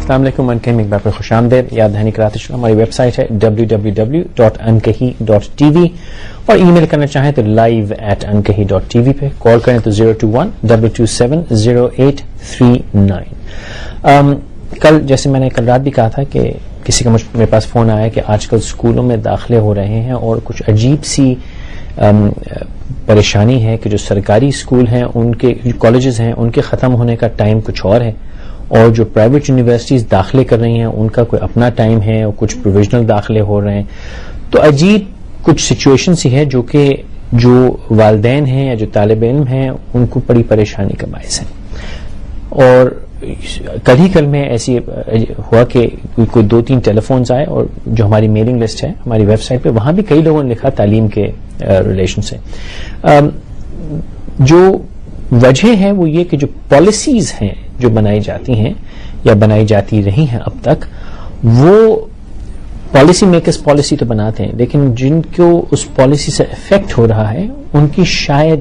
السلام علیکم، انکہی میں ایک بار پھر خوش آمدید. یاد دہانی کراتے چلو، ہماری ویب سائٹ ہے www.ankahi.tv اور ای میل کرنا چاہیں تو live@ankahi.tv پہ. کال کریں تو 021-227-0839. کل جیسے میں نے کل رات بھی کہا تھا کہ کسی کا میرے پاس فون آیا کہ آج کل اسکولوں میں داخلے ہو رہے ہیں اور کچھ عجیب سی پریشانی ہے کہ جو سرکاری اسکول ہیں، ان کے جو کالجز ہیں، ان کے ختم ہونے کا ٹائم کچھ اور ہے، اور جو پرائیویٹ یونیورسٹیز داخلے کر رہی ہیں ان کا کوئی اپنا ٹائم ہے اور کچھ پروویژنل داخلے ہو رہے ہیں. تو عجیب کچھ سچویشن سی ہے جو کہ جو والدین ہیں یا جو طالب علم ہیں ان کو بڑی پریشانی کا باعث ہے. اور کل میں ایسی ہوا کہ کوئی 2-3 ٹیلی فونز آئے، اور جو ہماری میلنگ لسٹ ہے ہماری ویب سائٹ پہ، وہاں بھی کئی لوگوں نے لکھا تعلیم کے ریلیشن سے. جو وجہ ہے وہ یہ کہ جو پالیسیز ہیں جو بنائی جاتی ہیں یا بنائی جاتی رہی ہیں اب تک، وہ پالیسی میکرز پالیسی تو بناتے ہیں، لیکن جن کو اس پالیسی سے افیکٹ ہو رہا ہے ان کی شاید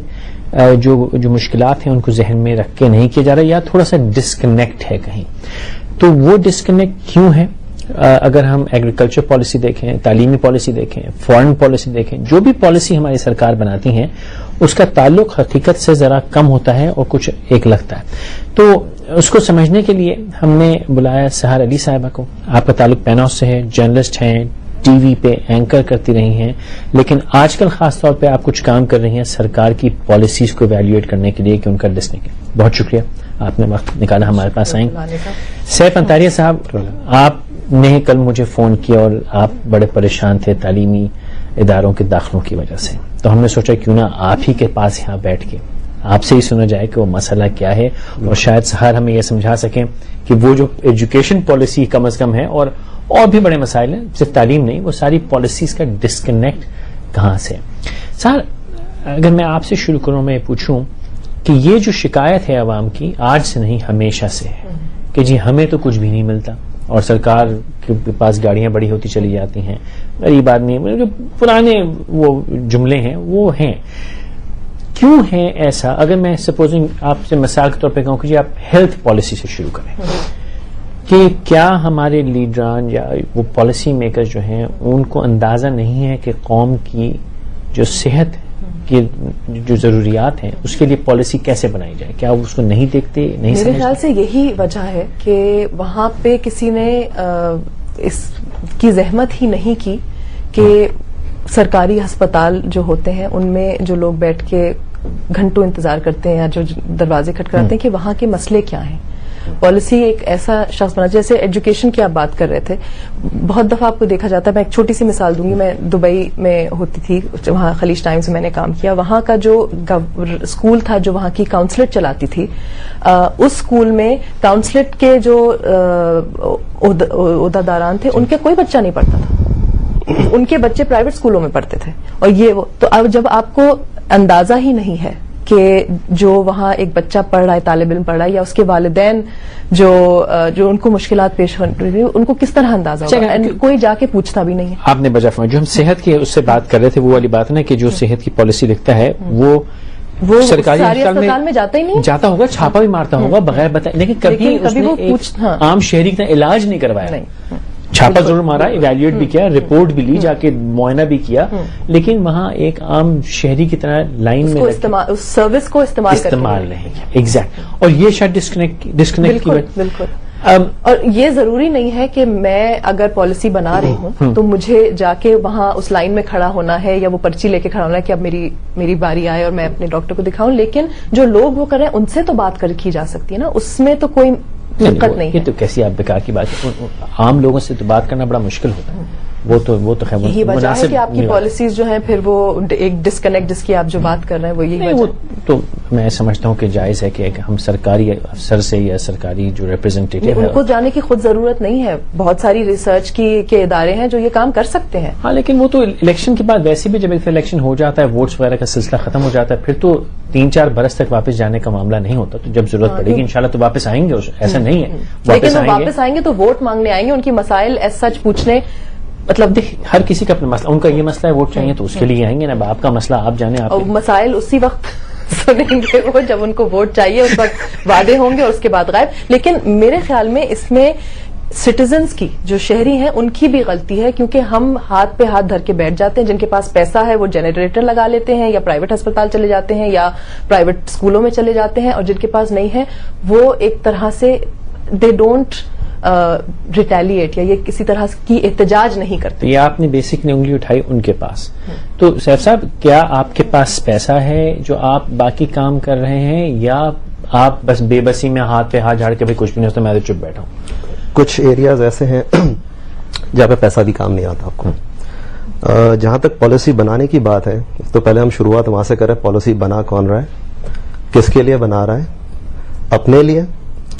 جو مشکلات ہیں ان کو ذہن میں رکھ کے نہیں کیا جا رہا، یا تھوڑا سا ڈسکنیکٹ ہے کہیں. تو وہ ڈسکنیکٹ کیوں ہے؟ اگر ہم ایگریکلچر پالیسی دیکھیں، تعلیمی پالیسی دیکھیں، فارن پالیسی دیکھیں، جو بھی پالیسی ہماری سرکار بناتی ہیں اس کا تعلق حقیقت سے ذرا کم ہوتا ہے اور کچھ ایک لگتا ہے. تو اس کو سمجھنے کے لیے ہم نے بلایا سحر علی صاحبہ کو. آپ کا تعلق پیناس سے ہے، جرنلسٹ ہیں، ٹی وی پہ اینکر کرتی رہی ہیں، لیکن آج کل خاص طور پہ آپ کچھ کام کر رہی ہیں سرکار کی پالیسیز کو ایویلویٹ کرنے کے لیے کہ ان کا لسننگ ہے. بہت شکریہ آپ نے وقت نکالا ہمارے پاس آئیں. سیف انطاریہ صاحب، آپ نے کل مجھے فون کیا اور آپ بڑے پریشان تھے تعلیمی اداروں کے داخلوں کی وجہ سے، تو ہم نے سوچا کیوں نہ آپ ہی کے پاس یہاں بیٹھ کے آپ سے ہی سنا جائے کہ وہ مسئلہ کیا ہے، اور شاید سحر ہمیں یہ سمجھا سکیں کہ وہ جو ایجوکیشن پالیسی کم از کم ہے اور بھی بڑے مسائل ہیں، صرف تعلیم نہیں، وہ ساری پالیسیز کا ڈسکنیکٹ کہاں سے. سر، اگر میں آپ سے شروع کروں، میں پوچھوں کہ یہ جو شکایت ہے عوام کی آج سے نہیں ہمیشہ سے ہے کہ جی ہمیں تو کچھ بھی نہیں ملتا اور سرکار کے پاس گاڑیاں بڑی ہوتی چلی جاتی ہیں، غریب آدمی، جو پرانے وہ جملے ہیں وہ ہیں. کیوں ہے ایسا؟ اگر میں سپوزنگ آپ سے مثال کے طور پہ کہوں کہ جی آپ ہیلتھ پالیسی سے شروع کریں، کہ کیا ہمارے لیڈران یا وہ پالیسی میکر جو ہیں ان کو اندازہ نہیں ہے کہ قوم کی جو صحت کی جو ضروریات ہیں اس کے لیے پالیسی کیسے بنائی جائے؟ کیا وہ اس کو نہیں دیکھتے؟ نہیں میرے خیال سے یہی وجہ ہے کہ وہاں پہ کسی نے اس کی زحمت ہی نہیں کی کہ سرکاری ہسپتال جو ہوتے ہیں ان میں جو لوگ بیٹھ کے گھنٹوں انتظار کرتے ہیں یا جو دروازے کھٹکھٹاتے ہیں کہ وہاں کے مسئلے کیا ہیں. پالیسی ایک ایسا شخص بنا، جیسے ایجوکیشن کی آپ بات کر رہے تھے، بہت دفعہ آپ کو دیکھا جاتا ہے. میں ایک چھوٹی سی مثال دوں گی. میں دبئی میں ہوتی تھی، وہاں خلیج ٹائمز میں نے کام کیا. وہاں کا جو اسکول تھا جو وہاں کی کاؤنسلٹ چلاتی تھی، اس اسکول میں کاؤنسلٹ کے جو عہدیداران تھے ان کے کوئی بچہ نہیں پڑھتا تھا، ان کے بچے پرائیویٹ اسکولوں میں پڑھتے تھے. اور یہ تو اب جب آپ کو اندازہ ہی نہیں ہے کہ جو وہاں ایک بچہ پڑھ رہا ہے، طالب علم پڑھ رہا ہے، یا اس کے والدین جو ان کو مشکلات پیش ہو رہی ہیں، ان کو کس طرح اندازہ ہوگا؟ کوئی جا کے پوچھتا بھی نہیں ہے. آپ نے بجا فرمایا. جو ہم صحت کی اس سے بات کر رہے تھے، وہ والی بات نا کہ جو صحت کی پالیسی لکھتا ہے وہ سرکاری اسپتال میں جاتا ہی نہیں، جاتا ہوگا، چھاپا بھی مارتا ہوگا بغیر بتائے، لیکن کبھی وہ عام شہری کا علاج نہیں کروایا. چھاپا ضرور مارا، ایویلویٹ بھی کیا، رپورٹ بھی لی، جا کے معائنہ بھی کیا، لیکن وہاں ایک عام شہری کی طرح لائن میں اس سروس کو استعمال نہیں کیا. ایگزیکٹ. اور یہ شاید ڈسکنیکٹ کی وجہ. بالکل. اور یہ ضروری نہیں ہے کہ میں اگر پالیسی بنا رہی ہوں تو مجھے جا کے وہاں اس لائن میں کھڑا ہونا ہے یا وہ پرچی لے کے کھڑا ہونا ہے کہ اب میری باری آئے اور میں اپنے ڈاکٹر کو دکھاؤں. لیکن جو لوگ وہ کر رہے ہیں ان سے تو بات کی جا سکتی ہے نا، اس میں تو کوئی دقت نہیں. یہ تو کیسی آپ بیکار کی بات ہے. عام لوگوں سے تو بات کرنا بڑا مشکل ہوتا ہے. وہ تو خیر یہی وجہ ہے کہ آپ کی پالیسیز جو ہیں پھر وہ ایک ڈسکنیکٹ جس کی آپ جو بات کر رہے ہیں وہ یہی وجہ. تو میں سمجھتا ہوں کہ جائز ہے کہ ہم سرکاری افسر سے یا سرکاری جو ریپرزینٹیٹو ان کو جانے کی خود ضرورت نہیں ہے. بہت ساری ریسرچ کے ادارے ہیں جو یہ کام کر سکتے ہیں. ہاں، لیکن وہ تو الیکشن کے بعد ویسے بھی جب ایک الیکشن ہو جاتا ہے، ووٹس وغیرہ کا سلسلہ ختم ہو جاتا ہے، پھر تو 3-4 برس تک واپس جانے کا معاملہ نہیں ہوتا. تو جب ضرورت پڑے گی انشاءاللہ تو واپس آئیں گے. ایسا نہیں ہے لیکن واپس آئیں گے تو ووٹ مانگنے آئیں گے، ان کی مسائل ایز سچ پوچھنے. مطلب ہر کسی کا اپنا مسئلہ، ان کا یہ مسئلہ ہے ووٹ چاہیے تو اس کے لیے آئیں گے نا. آپ کا مسئلہ آپ جانے. مسائل اسی وقت سنیں گے وہ جب ان کو ووٹ چاہیے، اس وقت وعدے ہوں گے اور اس کے بعد غائب. لیکن میرے خیال میں اس میں سٹیزنز کی جو شہری ہیں ان کی بھی غلطی ہے, کیونکہ ہم ہاتھ پہ ہاتھ دھر کے بیٹھ جاتے ہیں. جن کے پاس پیسہ ہے وہ جنریٹر لگا لیتے ہیں یا پرائیویٹ ہسپتال چلے جاتے ہیں یا پرائیویٹ اسکولوں میں چلے جاتے ہیں, اور جن کے پاس نہیں ہے وہ ایک طرح سے دے ڈونٹ ریٹیلیٹ, یا یہ کسی طرح کی احتجاج نہیں کرتے. یہ آپ نے بیسک نے انگلی اٹھائی ان کے پاس. تو سیف صاحب, کیا آپ کے پاس پیسہ ہے جو آپ باقی کام کر رہے ہیں, یا آپ بس بے بسی میں ہاتھ پہ ہاتھ جھاڑ کے بھائی کچھ بھی نہیں ہوتا میں تو چپ بیٹھا ہوں؟ کچھ ایریاز ایسے ہیں جہاں پہ پیسہ بھی کام نہیں آتا آپ کو. جہاں تک پالیسی بنانے کی بات ہے تو پہلے ہم شروعات وہاں سے کریں, پالیسی بنا کون رہا ہے, کس کے لیے بنا رہا ہے, اپنے لیے,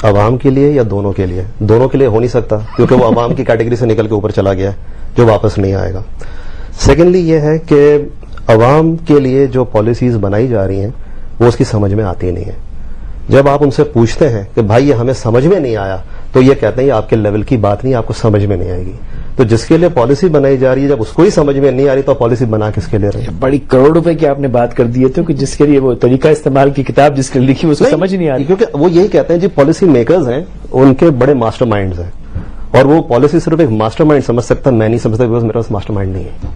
عوام کے لیے, یا دونوں کے لیے؟ دونوں کے لیے ہو نہیں سکتا کیونکہ وہ عوام کی کیٹیگری سے نکل کے اوپر چلا گیا ہے جو واپس نہیں آئے گا. سیکنڈلی یہ ہے کہ عوام کے لیے جو پالیسیز بنائی جا رہی ہیں وہ اس کی سمجھ میں آتی نہیں ہے. جب آپ ان سے پوچھتے ہیں کہ بھائی یہ ہمیں سمجھ میں نہیں آیا, تو یہ کہتے ہیں یہ آپ کے لیول کی بات نہیں, آپ کو سمجھ میں نہیں آئے گی. تو جس کے لیے پالیسی بنائی جا رہی ہے جب اس کو ہی سمجھ میں نہیں آ رہی تو پالیسی بنا کس کے لیے رہی؟ بڑی کروڑ روپے کی آپ نے بات کر دی ہے, تو کہ جس کے لیے وہ طریقہ استعمال کی کتاب جس کے لیے لکھی اس کو سمجھ نہیں آ رہی. کیونکہ وہ یہی کہتے ہیں جی پالیسی میکرز ہیں, ان کے بڑے ماسٹر مائنڈز ہیں, اور وہ پالیسی صرف ایک ماسٹر مائنڈ سمجھ سکتا, میں نہیں سمجھتا بیکاز میرے پاس ماسٹر مائنڈ نہیں ہے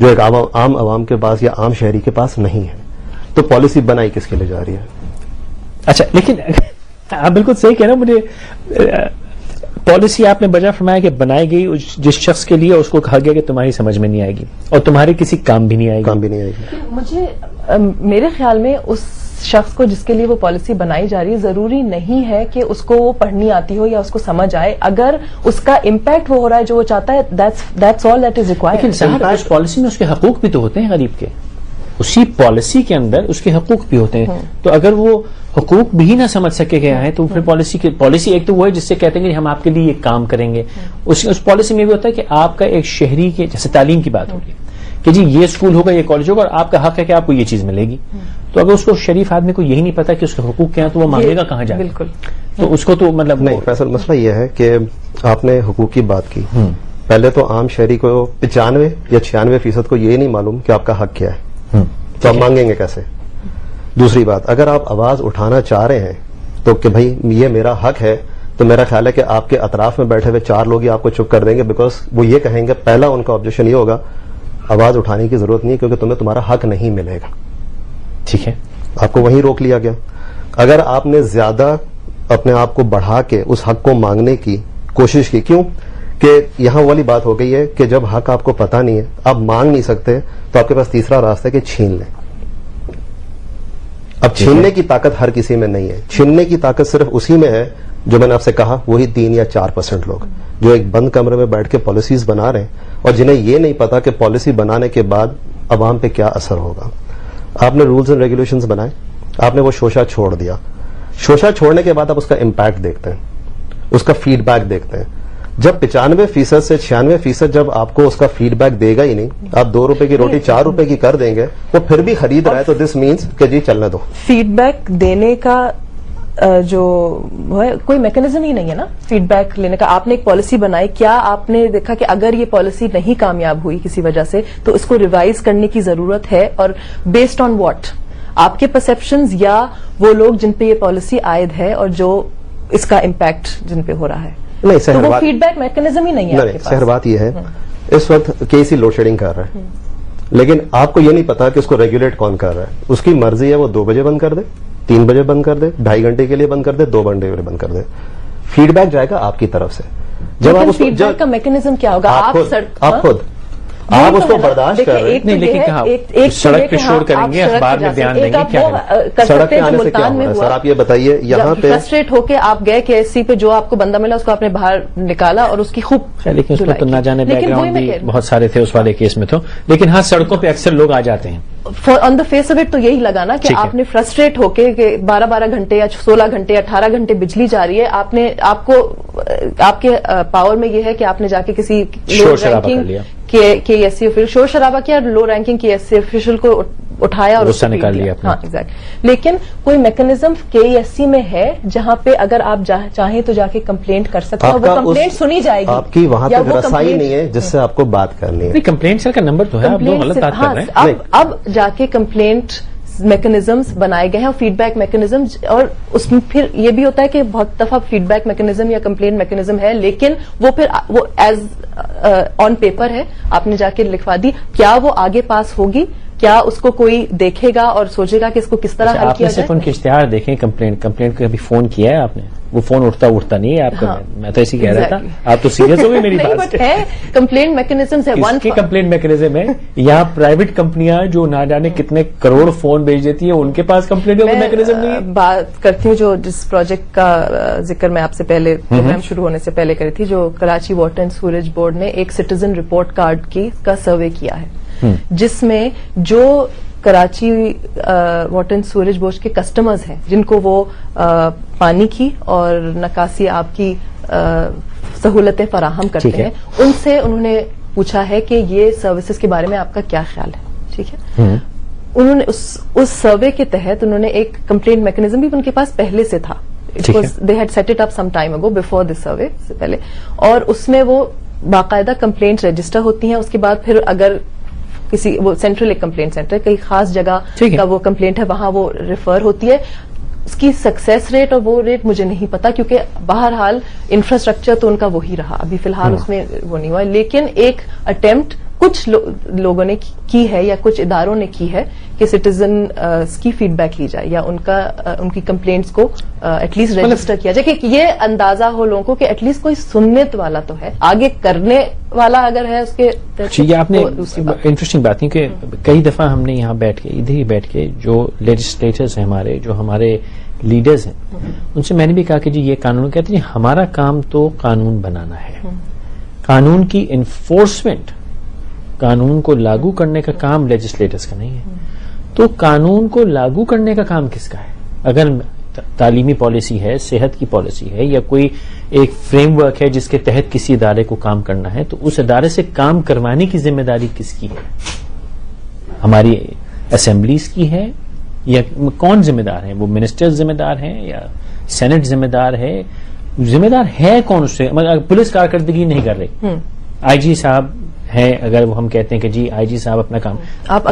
جو ایک عام عوام کے پاس یا عام شہری کے پاس نہیں ہے. تو پالیسی بنائی کس کے لیے جا رہی ہے؟ اچھا, لیکن آپ بالکل صحیح کہہ رہے ہیں. مجھے پالیسی آپ نے بجا فرمایا کہ بنائی گئی جس شخص کے لیے, اس کو کہا گیا کہ تمہاری سمجھ میں نہیں آئے گی اور تمہارے کسی کام بھی نہیں آئے گی. مجھے میرے خیال میں اس شخص کو جس کے لیے وہ پالیسی بنائی جا رہی ہے ضروری نہیں ہے کہ اس کو وہ پڑھنی آتی ہو یا اس کو سمجھ آئے. اگر اس کا امپیکٹ وہ ہو رہا ہے جو وہ چاہتا ہے, that's all that is required. لیکن صاحب اس پالیسی میں اس کے حقوق بھی تو ہوتے ہیں غریب کے, اسی پالیسی کے اندر اس کے حقوق بھی ہوتے ہیں. تو اگر وہ حقوق بھی نہ سمجھ سکے گیا ہے تو پھر پالیسی ایک تو وہ ہے جس سے کہتے ہیں کہ ہم آپ کے لیے یہ کام کریں گے. اس پالیسی میں بھی ہوتا ہے کہ آپ کا ایک شہری کے, جیسے تعلیم کی بات ہو رہی ہے کہ جی یہ اسکول ہوگا, یہ کالج ہوگا, اور آپ کا حق ہے کہ آپ کو یہ چیز ملے گی. تو اگر اس کو شریف آدمی کو یہی نہیں پتا کہ اس کے حقوق کیا ہیں تو وہ مانگے گا کہاں جائے؟ بالکل. تو اس کو تو مطلب نہیں. فیصل, مسئلہ یہ ہے کہ آپ نے حقوق کی بات کی, پہلے تو عام شہری کو 95 یا 96% کو یہ نہیں معلوم کہ آپ کا حق کیا ہے, تو آپ مانگیں گے کیسے؟ دوسری بات, اگر آپ آواز اٹھانا چاہ رہے ہیں تو کہ بھائی یہ میرا حق ہے, تو میرا خیال ہے کہ آپ کے اطراف میں بیٹھے ہوئے 4 لوگ ہی آپ کو چپ کر دیں گے, بیکاز وہ یہ کہیں گے, پہلا ان کا آبجیکشن یہ ہوگا آواز اٹھانے کی ضرورت نہیں کیونکہ تمہیں تمہارا حق نہیں ملے گا. ٹھیک ہے, آپ کو وہیں روک لیا گیا. اگر آپ نے زیادہ اپنے آپ کو بڑھا کے اس حق کو مانگنے کی کوشش کی, کیوں کہ یہاں والی بات ہو گئی ہے کہ جب حق آپ کو پتا نہیں ہے, آپ مانگ نہیں سکتے, تو آپ کے پاس تیسرا راستہ ہے کہ چھین لیں. اب چھیننے کی طاقت ہر کسی میں نہیں ہے, چھیننے کی طاقت صرف اسی میں ہے جو میں نے آپ سے کہا, وہی 3 یا 4% لوگ جو ایک بند کمرے میں بیٹھ کے پالیسیز بنا رہے ہیں اور جنہیں یہ نہیں پتا کہ پالیسی بنانے کے بعد عوام پہ کیا اثر ہوگا. آپ نے رولز اینڈ ریگولیشنز بنائے, آپ نے وہ شوشہ چھوڑ دیا. شوشہ چھوڑنے کے بعد آپ اس کا امپیکٹ دیکھتے ہیں, اس کا فیڈ بیک دیکھتے ہیں. جب 95% سے 96% جب آپ کو اس کا فیڈ بیک دے گا ہی نہیں, آپ 2 روپے کی روٹی 4 روپے کی کر دیں گے, وہ پھر بھی خرید رہا ہے, تو دس مینس کہ جی چلنے دو. فیڈ بیک دینے کا جو ہے کوئی میکینزم ہی نہیں ہے نا فیڈ بیک لینے کا. آپ نے ایک پالیسی بنائی, کیا آپ نے دیکھا کہ اگر یہ پالیسی نہیں کامیاب ہوئی کسی وجہ سے تو اس کو ریوائز کرنے کی ضرورت ہے, اور بیسڈ آن واٹ؟ آپ کے پرسپشنز یا وہ لوگ جن پہ یہ پالیسی عائد ہے اور جو اس کا امپیکٹ جن پہ ہو رہا ہے؟ نہیں, تو وہ فیڈ بیک میکینزم ہی نہیں ہے آپ کے پاس. سہر بات یہ ہے, اس وقت KC لوڈ شیڈنگ کر رہا ہے, لیکن آپ کو یہ نہیں پتا کہ اس کو ریگولیٹ کون کر رہا ہے. اس کی مرضی ہے وہ 2 بجے بند کر دے, 3 بجے بند کر دے, 2.5 گھنٹے کے لیے بند کر دے, 2 گھنٹے کے لیے بند کر دے. فیڈ بیک جائے گا آپ کی طرف سے. جب آپ فیڈ بیک کا میکینزم کیا ہوگا؟ آپ خود آپ اس کو برداشت کر رہے نہیں, لیکن کہا سڑک پہ شور کریں گے, اخبار میں بیان دیں گے, کیا سڑک پہ آنے سے کیا ہونا ہے؟ سر آپ یہ بتائیے, یہاں پہ فرسٹریٹ ہو کے آپ گئے KSC پہ, جو آپ کو بندہ ملا اس کو آپ نے باہر نکالا اور اس کی خوب, لیکن اس کو تو نہ جانے بیک گراؤنڈ بھی بہت سارے تھے اس والے کیس میں تو. لیکن ہاں سڑکوں پہ اکثر لوگ آ جاتے ہیں. آن دا فیس آف اٹ تو یہی لگا نا کہ آپ نے فرسٹریٹ ہو کے 12 گھنٹے یا 16 گھنٹے یا 18 گھنٹے بجلی جا رہی ہے, آپ کو آپ کے پاور میں یہ ہے کہ آپ نے جا کے کسی لو رینکنگ KSC آفیشل شور شرابہ کیا, لو رینکنگ KSC آفیشل کو اٹھایا اور غصہ نکال لیا. ہاں ایگزیکٹ. لیکن کوئی میکینزم KSC میں ہے جہاں پہ اگر آپ چاہیں تو جا کے کمپلینٹ کر سکتے ہیں, وہ کمپلینٹ سنی جائے گی. آپ کی وہاں تک رسائی نہیں ہے جس سے آپ کو بات کرنی ہے. کمپلینٹ سیل کا نمبر تو ہے, آپ لوگ غلط بات کر رہے ہیں. اب جا کے کمپلینٹ میکنزمز بنائے گئے ہیں اور فیڈ بیک میکنزم, اور اس میں پھر یہ بھی ہوتا ہے کہ بہت دفعہ فیڈ بیک میکنزم یا کمپلین میکنزم ہے, لیکن وہ پھر وہ ایز آن پیپر ہے, آپ نے جا کے لکھوا دی, کیا وہ آگے پاس ہوگی, کیا اس کو کوئی دیکھے گا اور سوچے گا کہ اس کو کس طرح حل آپ کیا نے صرف جائے؟ ان کے اشتہار دیکھیں, کمپلینٹ کو کبھی فون کیا ہے آپ نے؟ وہ فون اٹھتا نہیں ہے آپ کا. میں تو ایسے کہہ رہا تھا, آپ تو سیریس ہو گئے میری بات سے. کمپلین میکنزم ہے, اس کی کمپلینٹ میکنزم ہے. یہاں پرائیویٹ کمپنیاں جو نہ جانے کتنے کروڑ فون بھیج دیتی ہیں, ان کے پاس کمپلینٹ میکنزم نہیں ہے. بات کرتی ہوں جو جس پروجیکٹ کا ذکر میں آپ سے پہلے پروگرام شروع ہونے سے پہلے کری تھی, جو کراچی واٹر اینڈ سوریج بورڈ نے ایک سٹیزن رپورٹ کارڈ کا سروے کیا ہے, جس میں جو کراچی واٹر اینڈ سوریج بورڈ کے کسٹمرز ہیں جن کو وہ پانی کی اور نکاسی آب کی سہولتیں فراہم کرتے ہیں, ان سے انہوں نے پوچھا ہے کہ یہ سروسز کے بارے میں آپ کا کیا خیال ہے. ٹھیک ہے, انہوں نے اس سروے کے تحت انہوں نے ایک کمپلینٹ میکنزم بھی ان کے پاس پہلے سے تھا. They had set it up some time ago before this survey سے پہلے, اور اس میں وہ باقاعدہ کمپلینٹ رجسٹر ہوتی ہیں. اس کے بعد پھر اگر کسی وہ سینٹرل ایک کمپلینٹ سینٹر کئی خاص جگہ کا وہ کمپلینٹ ہے, وہاں وہ ریفر ہوتی ہے. اس کی سکسیس ریٹ اور وہ ریٹ مجھے نہیں پتا, کیونکہ بہرحال انفراسٹرکچر تو ان کا وہی رہا, ابھی فی الحال اس میں وہ نہیں ہوا, لیکن ایک اٹیمپٹ کچھ لوگوں نے کی ہے یا کچھ اداروں نے کی ہے کہ سٹیزن کی فیڈ بیک لی جائے یا ان کی کمپلینٹس کو ایٹ لیسٹ رجسٹر کیا جائے, کہ یہ اندازہ ہو لوگوں کو کہ ایٹ لیسٹ کوئی سننے والا تو ہے, آگے کرنے والا اگر ہے اس کے. یہ آپ نے انٹرسٹنگ بات کی کہ کئی دفعہ ہم نے یہاں بیٹھ کے ادھر ہی بیٹھ کے جو لیجسلیٹرز ہیں ہمارے, جو ہمارے لیڈرز ہیں, ان سے میں نے بھی کہا کہ جی یہ قانون کہتے ہیں, ہمارا کام تو قانون بنانا ہے, قانون کی انفورسمنٹ, قانون کو لاگو کرنے کا کام لیجسلیٹرز کا نہیں ہے. تو قانون کو لاگو کرنے کا کام کس کا ہے؟ اگر تعلیمی پالیسی ہے, صحت کی پالیسی ہے, یا کوئی ایک فریم ورک ہے جس کے تحت کسی ادارے کو کام کرنا ہے, تو اس ادارے سے کام کروانے کی ذمہ داری کس کی ہے؟ ہماری اسمبلیز کی ہے یا کون ذمہ دار ہے؟ وہ منسٹر ذمہ دار ہیں یا سینٹ ذمہ دار ہے؟ ذمہ دار ہے کون اس سے؟ پولیس کارکردگی نہیں کر رہی, آئی جی صاحب ہے, اگر وہ ہم کہتے ہیں کہ جی آئی جی صاحب اپنا کام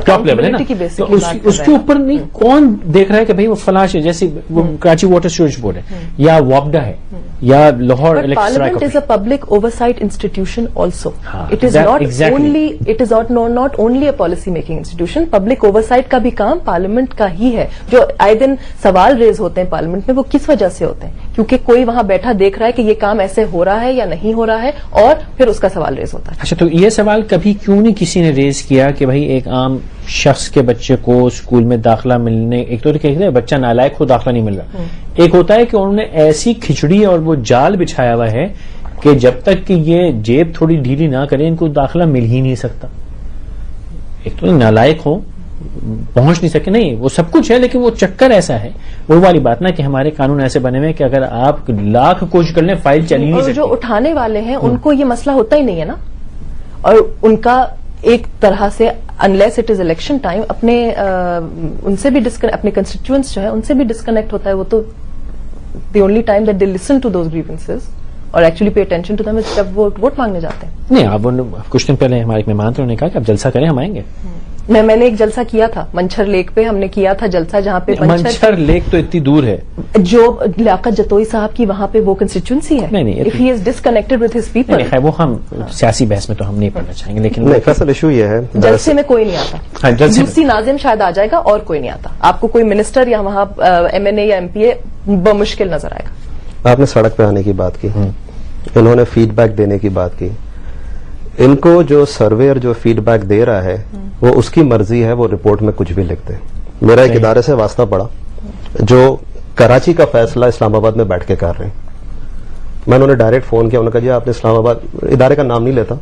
ٹاپ لیول ہے نا, تو اس کے اوپر نہیں کون دیکھ رہا ہے کہ بھئی وہ فلاش ہے, جیسے وہ کراچی واٹر سیوریج بورڈ ہے یا واپڈا ہے یا Lahore parliament is a public oversight institution also. It is not only a policy making institution. Public oversight کا بھی کام پارلیمنٹ کا ہی ہے. جو آئے دن سوال ریز ہوتے ہیں پارلیمنٹ میں, وہ کس وجہ سے ہوتے ہیں؟ کیونکہ کوئی وہاں بیٹھا دیکھ رہا ہے کہ یہ کام ایسے ہو رہا ہے یا نہیں ہو رہا ہے, اور پھر اس کا سوال ریز ہوتا ہے. اچھا, تو یہ سوال کبھی کیوں نہیں کسی نے ریز کیا کہ بھائی ایک عام شخص کے بچے کو اسکول میں داخلہ ملنے, ایک تو کہتے ہیں بچہ نالائق کو داخلہ نہیں مل رہا, ایک ہوتا ہے کہ انہوں نے ایسی کھچڑی اور وہ جال بچھایا ہوا ہے کہ جب تک کہ یہ جیب تھوڑی ڈھیلی نہ کرے ان کو داخلہ مل ہی نہیں سکتا. ایک تو نالائق ہو, پہنچ نہیں سکے, نہیں وہ سب کچھ ہے, لیکن وہ چکر ایسا ہے, وہ والی بات نا کہ ہمارے قانون ایسے بنے ہوئے کہ اگر آپ لاکھ کوشش کر لیں فائل چل ہی نہیں سکتی. جو اٹھانے والے ہیں ان کو یہ مسئلہ ہوتا ہی نہیں ہے نا, اور ان کا ایک طرح سے unless it is election time اپنے ان سے بھی اپنے کنسٹیٹوئنٹس جو ہے ان سے بھی ڈسکنیکٹ ہوتا ہے. وہ تو the only time that they listen to those grievances اور actually pay attention to them جب وہ ووٹ مانگنے جاتے ہیں. نہیں, آپ کچھ دن پہلے ہمارے مہمان تھے, انہوں نے کہا کہ آپ جلسہ کریں, ہم آئیں گے. میں نے ایک جلسہ کیا تھا منچھر لیک پہ, ہم نے کیا تھا جلسہ جہاں پہ منچھر لیک تو اتنی دور ہے, جو لیاقت جتوئی صاحب کی وہاں پہ وہ کنسٹیچوئنسی ہے. If he is disconnected with his people, وہ ہم سیاسی بحث میں تو ہم نہیں پڑھنا چاہیں گے, لیکن فیصل ایشو یہ ہے جلسے میں کوئی نہیں آتا. جلسی ناظم شاید آ جائے گا اور کوئی نہیں آتا. آپ کو کوئی منسٹر یا وہاں ایم این اے یا ایم پی اے بمشکل نظر آئے گا. آپ نے سڑک پہ آنے کی بات کی, انہوں نے فیڈ بیک دینے کی بات کی. ان کو جو سرویئر جو فیڈ بیک دے رہا ہے وہ اس کی مرضی ہے, وہ رپورٹ میں کچھ بھی لکھ دے. میرا ایک ادارے سے واسطہ پڑا جو کراچی کا فیصلہ اسلام آباد میں بیٹھ کے کر رہے ہیں. میں انہوں نے ڈائریکٹ فون کیا, انہوں نے کہا جی آپ نے اسلام آباد, ادارے کا نام نہیں لیتا,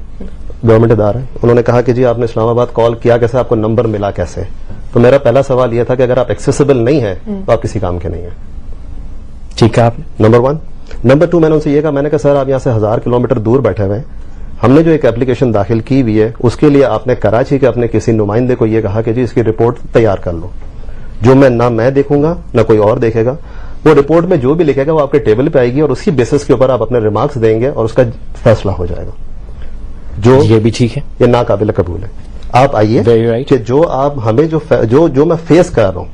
گورنمنٹ ادارہ ہے, انہوں نے کہا کہ جی آپ نے اسلام آباد کال کیا کیسے, آپ کو نمبر ملا کیسے؟ تو میرا پہلا سوال یہ تھا کہ اگر آپ ایکسیسیبل نہیں ہیں تو آپ کسی کام کے نہیں ہیں. ٹھیک ہے, آپ نمبر 1. نمبر 2, میں نے ان سے یہ کہا, میں نے کہا سر آپ یہاں سے 1000 کلومیٹر دور بیٹھے ہوئے ہیں, ہم نے جو ایک اپلیکیشن داخل کی ہوئی ہے اس کے لیے آپ نے کراچی کے اپنے کسی نمائندے کو یہ کہا کہ جی اس کی رپورٹ تیار کر لو, جو نہ میں دیکھوں گا نہ کوئی اور دیکھے گا. وہ رپورٹ میں جو بھی لکھے گا وہ آپ کے ٹیبل پہ آئے گی اور اسی بیسس کے اوپر آپ اپنے ریمارکس دیں گے اور اس کا فیصلہ ہو جائے گا. جو یہ بھی ٹھیک ہے, یہ ناقابل قبول ہے. آپ آئیے Very right. کہ جو آپ ہمیں جو میں فیس کر رہا ہوں,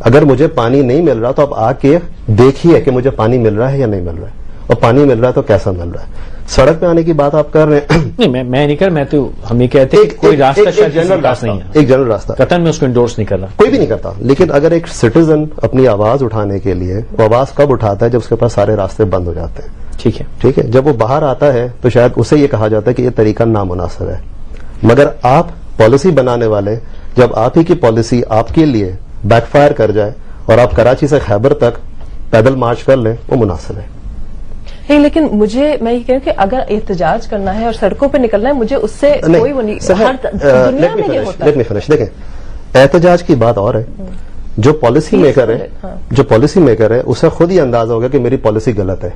اگر مجھے پانی نہیں مل رہا تو آپ آ کے دیکھیے کہ مجھے پانی مل رہا ہے یا نہیں مل رہا ہے, اور پانی مل رہا ہے تو کیسا مل رہا ہے. سڑک پہ آنے کی بات آپ کر رہے ہیں, نہیں میں نہیں کر, میں تو ہم یہ کہتے ہیں کوئی راستہ شاید کسی کے پاس نہیں ہے, ایک جنرل راستہ قطعاً میں اس کو انڈورس نہیں کر رہا. کوئی بھی نہیں کرتا, لیکن اگر ایک سٹیزن اپنی آواز اٹھانے کے لیے, وہ آواز کب اٹھاتا ہے جب اس کے پاس سارے راستے بند ہو جاتے ہیں. ٹھیک ہے, ٹھیک ہے, جب وہ باہر آتا ہے تو شاید اسے یہ کہا جاتا ہے کہ یہ طریقہ نامناسب ہے. مگر آپ پالیسی بنانے والے, جب آپ ہی کی پالیسی آپ کے لیے بیک فائر کر جائے اور آپ کراچی سے خیبر تک پیدل مارچ کر لیں, وہ مناسب ہے. نہیں, لیکن میں یہ کہوں کہ اگر احتجاج کرنا ہے اور سڑکوں پہ نکلنا ہے, مجھے اس سے کوئی وہ نہیں, ہر دنیا میں یہ ہوتا ہے. Let me finish. دیکھیں, احتجاج کی بات اور ہے, جو پالیسی میکر ہے اسے خود ہی اندازہ ہوگا کہ میری پالیسی غلط ہے.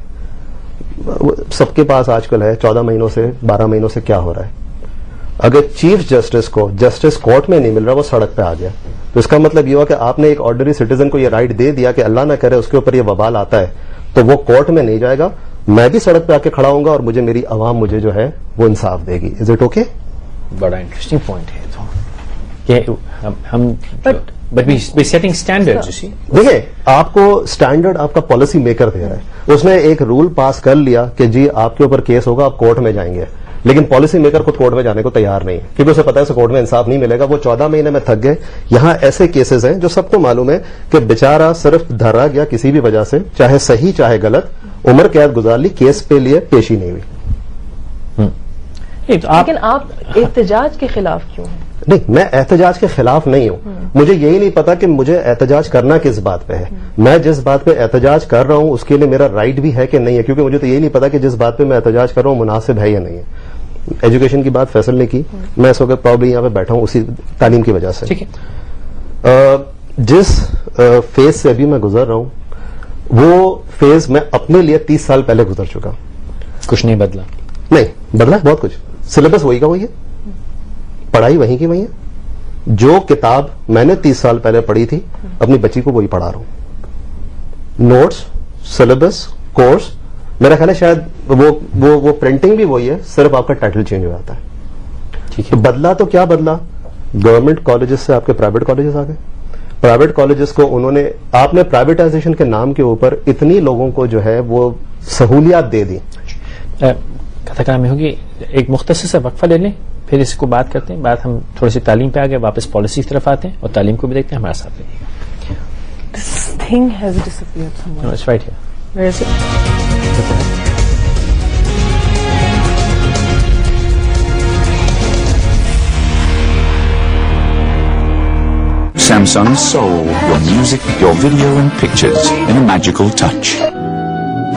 سب کے پاس آج کل ہے 14 مہینوں سے 12 مہینوں سے کیا ہو رہا ہے. اگر چیف جسٹس کو جسٹس کورٹ میں نہیں مل رہا, وہ سڑک پہ آ گیا, تو اس کا مطلب یہ ہوا کہ آپ نے ایک آرڈنری سٹیزن کو یہ رائٹ دے دیا کہ اللہ نہ کرے اس کے اوپر یہ وبال آتا ہے تو وہ کورٹ میں نہیں جائے گا, میں بھی سڑک پہ آ کے کھڑا ہوں گا اور مجھے میری عوام مجھے جو ہے وہ انصاف دے گی. Is it okay? بڑا انٹرسٹنگ پوائنٹ ہے تو کہ ہم سیٹنگ اسٹینڈرڈ. دیکھیں, آپ کو اسٹینڈرڈ آپ کا پالیسی میکر دے رہا ہے, اس نے ایک رول پاس کر لیا کہ جی آپ کے اوپر کیس ہوگا, آپ کورٹ میں جائیں گے, لیکن پالیسی میکر خود کورٹ میں جانے کو تیار نہیں, کیونکہ اسے پتا ہے اسے کورٹ میں انصاف نہیں ملے گا. وہ 14 مہینے میں تھک گئے. یہاں ایسے کیسز ہیں جو سب کو معلوم ہے کہ بیچارہ صرف دھرا گیا کسی بھی وجہ سے, چاہے صحیح چاہے غلط, عمر قید گزار لی, کیس پہ لیے پیشی نہیں ہوئی. لیکن آپ احتجاج کے خلاف کیوں ہیں؟ نہیں, میں احتجاج کے خلاف نہیں ہوں. مجھے یہی نہیں پتا کہ مجھے احتجاج کرنا کس بات پہ ہے. میں جس بات پہ احتجاج کر رہا ہوں اس کے لیے میرا رائٹ بھی ہے کہ نہیں ہے, کیونکہ مجھے تو یہی نہیں پتا کہ جس بات پہ میں احتجاج کر رہا ہوں مناسب ہے یا نہیں ہے. ایجوکیشن کی بات فیصل نے کی, میں اس وقت پرابلی یہاں پہ بیٹھا ہوں اسی تعلیم کی وجہ سے. ٹھیک ہے, جس فیز سے ابھی میں گزر رہا ہوں وہ فیز میں اپنے لیے 30 سال پہلے گزر چکا. کچھ نہیں بدلا. نہیں بدلا, بہت کچھ. سلیبس وہی کا وہی ہے, پڑھائی وہیں کی وہی ہے. جو کتاب میں نے 30 سال پہلے پڑھی تھی اپنی بچی کو وہی پڑھا رہا ہوں. نوٹس, سلیبس, کورس, میرا خیال ہے شاید وہ پرنٹنگ بھی وہی ہے, صرف آپ کا ٹائٹل چینج ہو جاتا ہے. ٹھیک ہے, بدلا تو کیا بدلا, گورنمنٹ کالجز سے آپ کے پرائیویٹ کالجز آ گئے. پرائیویٹ کالجز کو آپ نے پرائیویٹائزیشن کے نام کے اوپر اتنی لوگوں کو جو ہے وہ سہولیات دے دی. کتھا کام میں ہوگی, ایک مختصر سا وقفہ لے لیں, پھر اس کو بات کرتے ہیں. بات ہم تھوڑی سی تعلیم پہ آ گئے, واپس پالیسی کی طرف آتے ہیں اور تعلیم کو بھی دیکھتے ہیں. ہمارے ساتھ رہیے. This thing has disappeared somewhere. No, it's right here. Where is it? Samsung Soul, your music, your video and pictures in a magical touch.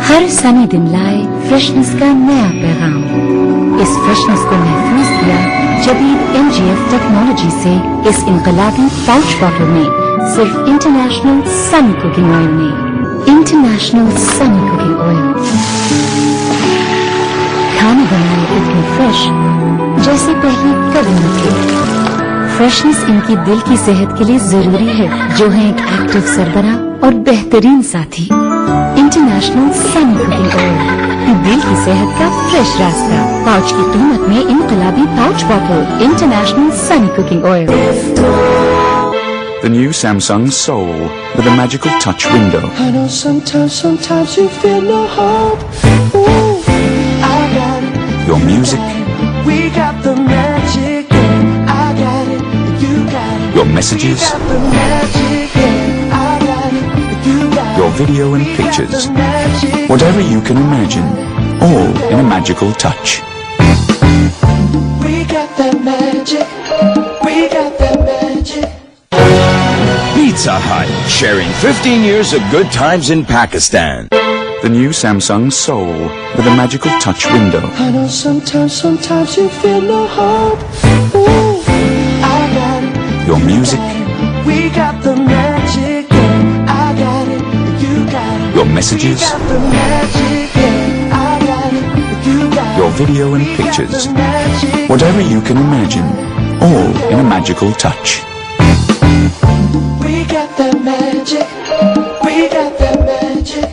ہر سنی دن لائے فریشنس کا نیا پیغام. اس فریشنس کو محفوظ کیا جدید MGF ٹیکنالوجی سے اس انقلابی پاؤچ باٹل میں, صرف انٹرنیشنل سنی کوکنگ آئل میں. انٹرنیشنل سنی کوکنگ آئل کھانا بنائے اتنے فریش جیسے پہلے کبھی نہ تھے. فریشنس ان کی دل کی صحت کے لیے ضروری ہے, جو ہے ایک ایکٹیو سربراہ اور بہترین ساتھی. انٹرنیشنل سنی کوکنگ آئل, دل کی صحت کا فریش راستہ. پاؤچ کی قیمت میں انقلابی pouch bottle. International Sunny cooking oil. The new Samsung Soul with a magical touch window. I know sometimes you feel no hope. Ooh, I got it. Your music, We got the magic. I got it. You got it. your messages, Got the magic. I got it. You got it. your video and pictures. The magic. Whatever you can imagine, all in a magical touch. We got that magic. We got that magic. Pizza Hut, sharing 15 years of good times in Pakistan. The new Samsung Soul with a magical touch window. I know sometimes you feel no hope. Ooh, I got it. Your music, We got the magic. I got it. You got it. your messages, Got the magic. I got it. You got it. your video and pictures. The magic. Whatever you can imagine, all in a magical touch. We got that magic. We got that magic.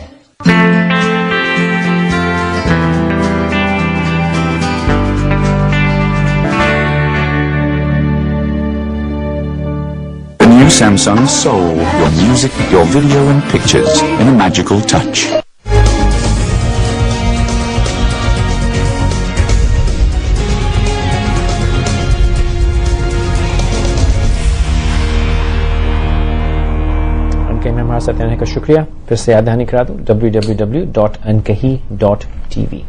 Samsung Soul, your music, your video and pictures in a magical touch. میں ہمارے ساتھ رہنے کا شکریہ. پھر سے یاد دہانی کرا دوں www.ankahi.tv.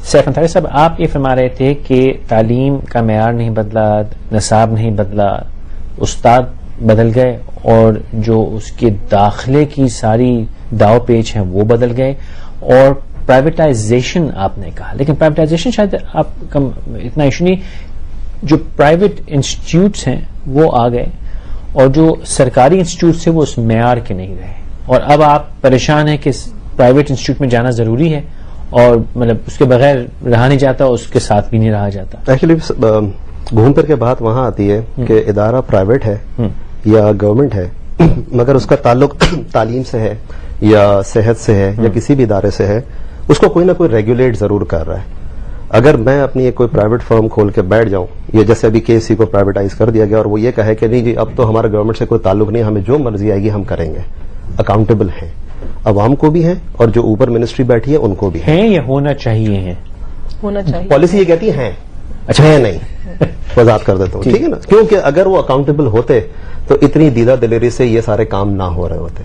سیف انصاری صاحب, آپ یہ فرما رہے تھے کہ تعلیم کا معیار نہیں بدلا, نصاب نہیں بدلا, استاد بدل گئے اور جو اس کے داخلے کی ساری داو پیچ ہیں وہ بدل گئے, اور پرائیویٹائزیشن آپ نے کہا, لیکن پرائیویٹائزیشن شاید آپ کا اتنا ایشو نہیں. جو پرائیویٹ انسٹیٹیوٹس ہیں وہ آ گئے اور جو سرکاری انسٹیٹیوٹ سے وہ اس معیار کے نہیں رہے, اور اب آپ پریشان ہیں کہ پرائیویٹ انسٹیٹیوٹ میں جانا ضروری ہے اور مطلب اس کے بغیر رہا نہیں جاتا, اس کے ساتھ بھی نہیں رہا جاتا. ایکچولی گھوم پھر کے بات وہاں آتی ہے کہ ادارہ پرائیویٹ ہے یا گورنمنٹ ہے, مگر اس کا تعلق تعلیم سے ہے یا صحت سے ہے یا کسی بھی ادارے سے ہے, اس کو کوئی نہ کوئی ریگولیٹ ضرور کر رہا ہے. اگر میں اپنی ایک کوئی پرائیویٹ فرم کھول کے بیٹھ جاؤں, یا جیسے ابھی KSC کو پرائیویٹائز کر دیا گیا اور وہ یہ کہے کہ نہیں جی اب تو ہمارا گورنمنٹ سے کوئی تعلق نہیں, ہمیں جو مرضی آئے گی ہم کریں گے, اکاؤنٹیبل ہیں, عوام کو بھی ہیں اور جو اوپر منسٹری بیٹھی ہے ان کو بھی ہیں یا ہونا چاہیے ہیں. ہونا چاہیے. پالیسی یہ کہتی ہے اچھا ہے نہیں, وضاحت کر دیتا ہوں ٹھیک ہے نا, کیونکہ اگر وہ اکاؤنٹیبل ہوتے تو اتنی دیدہ دلیری سے یہ سارے کام نہ ہو رہے ہوتے.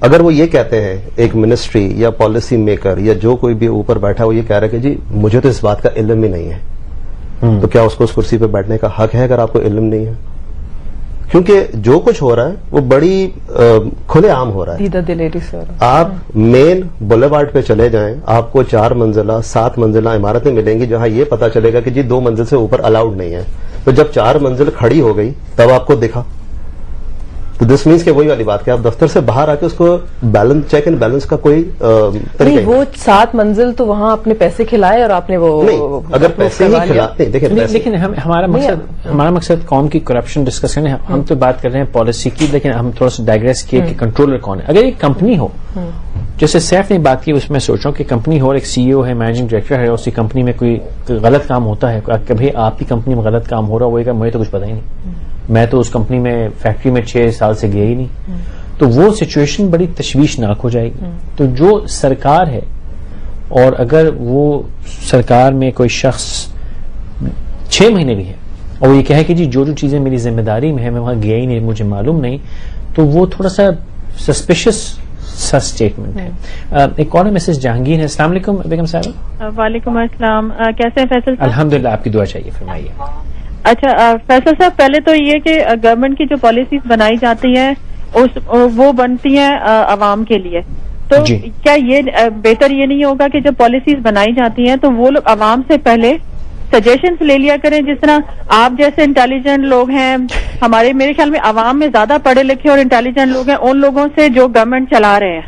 اگر وہ یہ کہتے ہیں ایک منسٹری یا پالیسی میکر یا جو کوئی بھی اوپر بیٹھا وہ یہ کہہ رہا ہے کہ جی مجھے تو اس بات کا علم ہی نہیں ہے, تو کیا اس کو اس کرسی پہ بیٹھنے کا حق ہے اگر آپ کو علم نہیں ہے؟ کیونکہ جو کچھ ہو رہا ہے وہ بڑی کھلے عام ہو رہا ہے. دیدہ دلیری سے آپ مین بولیوارڈ پہ چلے جائیں, آپ کو 4 منزلہ 7 منزلہ عمارتیں ملیں گی جہاں یہ پتا چلے گا کہ جی 2 منزل سے اوپر الاؤڈ نہیں ہے. تو جب 4 منزل کھڑی ہو گئی تب آپ کو دکھا, تو دس مینس کہ وہی والی بات کہ آپ دفتر سے باہر آ کے اس کو بیلنس چیک اینڈ بیلنس کا کوئی نہیں. وہ 7 منزل تو وہاں اپنے پیسے کھلائے اور آپ نے وہ اگر پیسے ہی کھلاتے لیکن ہمارا مقصد قوم کی کرپشن ڈسکس کرنے, ہم تو بات کر رہے ہیں پالیسی کی, لیکن ہم تھوڑا سا ڈائگریس کیے کہ کنٹرولر کون ہے. اگر ایک کمپنی ہو, جیسے سیف نے بات کی, اس میں سوچ رہا ہوں کہ کمپنی ہو اور ایک CEO ہے, مینیجنگ ڈائریکٹر ہے, اسی کمپنی میں کوئی غلط کام ہوتا ہے, کبھی آپ کی کمپنی میں غلط کام ہو رہا ہوگا, مجھے تو کچھ پتا ہی نہیں, میں تو اس کمپنی میں فیکٹری میں 6 سال سے گیا ہی نہیں, تو وہ سچویشن بڑی تشویشناک ہو جائے گی. تو جو سرکار ہے, اور اگر وہ سرکار میں کوئی شخص 6 مہینے بھی ہے اور وہ یہ کہے کہ جی جو چیزیں میری ذمہ داری میں ہے میں وہاں گیا ہی نہیں, مجھے معلوم نہیں, تو وہ تھوڑا سا سسپیشس سا اسٹیٹمنٹ ہے. ایک اور میسج جہانگیر ہے. السلام علیکم بیگم صاحب. وعلیکم السلام. کیسے ہیں فیصل صاحب؟ الحمدللہ, آپ کی دعا چاہیے, فرمائیے. اچھا فیصل صاحب, پہلے تو یہ کہ گورنمنٹ کی جو پالیسیز بنائی جاتی ہیں وہ بنتی ہیں عوام کے لیے, تو کیا یہ بہتر یہ نہیں ہوگا کہ جب پالیسیز بنائی جاتی ہیں تو وہ لوگ عوام سے پہلے سجیشنز لے لیا کریں؟ جس طرح آپ جیسے انٹیلیجنٹ لوگ ہیں, ہمارے میرے خیال میں عوام میں زیادہ پڑھے لکھے اور انٹیلیجنٹ لوگ ہیں ان لوگوں سے جو گورنمنٹ چلا رہے ہیں,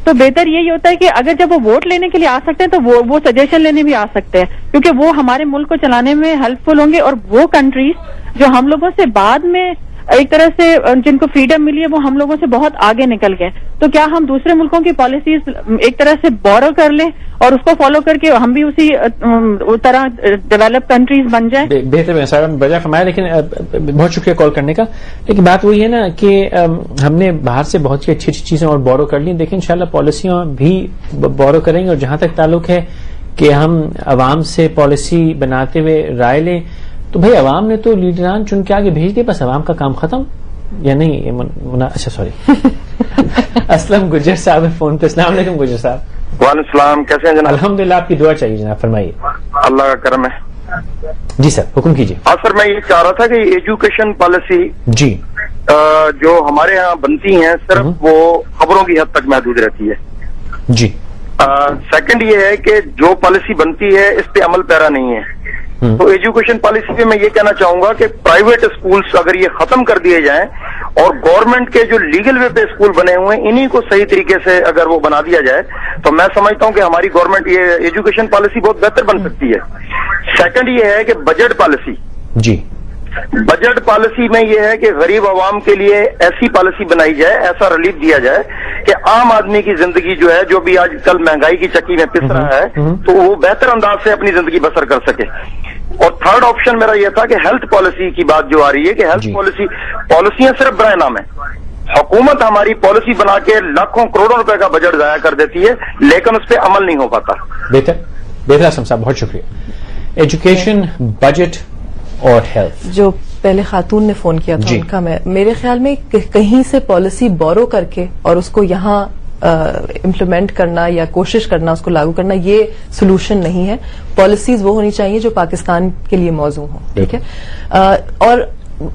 تو بہتر یہی ہوتا ہے کہ اگر جب وہ ووٹ لینے کے لیے آ سکتے ہیں تو وہ سجیشن لینے بھی آ سکتے ہیں, کیونکہ وہ ہمارے ملک کو چلانے میں ہیلپ فل ہوں گے. اور وہ کنٹریز جو ہم لوگوں سے بعد میں ایک طرح سے جن کو فریڈم ملی ہے وہ ہم لوگوں سے بہت آگے نکل گئے, تو کیا ہم دوسرے ملکوں کی پالیسیز ایک طرح سے بورو کر لیں اور اس کو فالو کر کے ہم بھی اسی طرح ڈیولپ کنٹریز بن جائیں؟ بہتر ہے صاحب, بجا فرمایا, لیکن بہت شکریہ کال کرنے کا. لیکن بات وہی ہے نا کہ ہم نے باہر سے بہت سی اچھی اچھی چیزیں اور بورو کر لی, دیکھیں انشاءاللہ پالیسیاں بھی بورو کریں گے. اور جہاں تک تعلق ہے کہ ہم عوام سے پالیسی بناتے ہوئے رائے لیں, تو بھائی عوام نے تو لیڈران چن کے آگے بھیج دیا, بس عوام کا کام ختم یا نہیں؟ اچھا سوری. اسلم گجر صاحب فون پہ. السلام علیکم گجر صاحب. وعلیکم السلام, کیسے ہیں جناب؟ الحمدللہ, آپ کی دعا چاہیے جناب, فرمائیے. اللہ کا کرم ہے. جی سر, حکم کیجیے. ہاں سر, میں یہ چاہ رہا تھا کہ ایجوکیشن پالیسی جی جو ہمارے ہاں بنتی ہیں صرف وہ خبروں کی حد تک محدود رہتی ہے. جی. سیکنڈ یہ ہے کہ جو پالیسی بنتی ہے اس پہ عمل پیرا نہیں ہے. تو ایجوکیشن پالیسی پہ میں یہ کہنا چاہوں گا کہ پرائیویٹ اسکولس اگر یہ ختم کر دیے جائیں اور گورنمنٹ کے جو لیگل وے پہ اسکول بنے ہوئے ہیں انہی کو صحیح طریقے سے اگر وہ بنا دیا جائے تو میں سمجھتا ہوں کہ ہماری گورنمنٹ یہ ایجوکیشن پالیسی بہت بہتر بن سکتی ہے. سیکنڈ یہ ہے کہ بجٹ پالیسی. جی. بجٹ پالیسی میں یہ ہے کہ غریب عوام کے لیے ایسی پالیسی بنائی جائے, ایسا ریلیف دیا جائے کہ عام آدمی کی زندگی جو ہے, جو بھی آج کل مہنگائی کی چکی میں پس رہا ہے, تو وہ بہتر انداز سے اپنی زندگی بسر کر سکے. اور تھرڈ آپشن میرا یہ تھا کہ ہیلتھ پالیسی کی بات جو آ رہی ہے کہ ہیلتھ پالیسیاں صرف برائے نام ہے. حکومت ہماری پالیسی بنا کے لاکھوں کروڑوں روپے کا بجٹ ضائع کر دیتی ہے لیکن اس پہ عمل نہیں ہو پاتا. بہتر اسلم صاحب بہت شکریہ. ایجوکیشن، بجٹ اور ہیلتھ. جو پہلے خاتون نے فون کیا تھا ان کا میرے خیال میں کہیں سے پالیسی بورو کر کے اور اس کو یہاں امپلیمنٹ کرنا یا کوشش کرنا اس کو لاگو کرنا یہ سولوشن نہیں ہے. پالیسیز وہ ہونی چاہیے جو پاکستان کے لیے موزوں ہوں. ٹھیک ہے. اور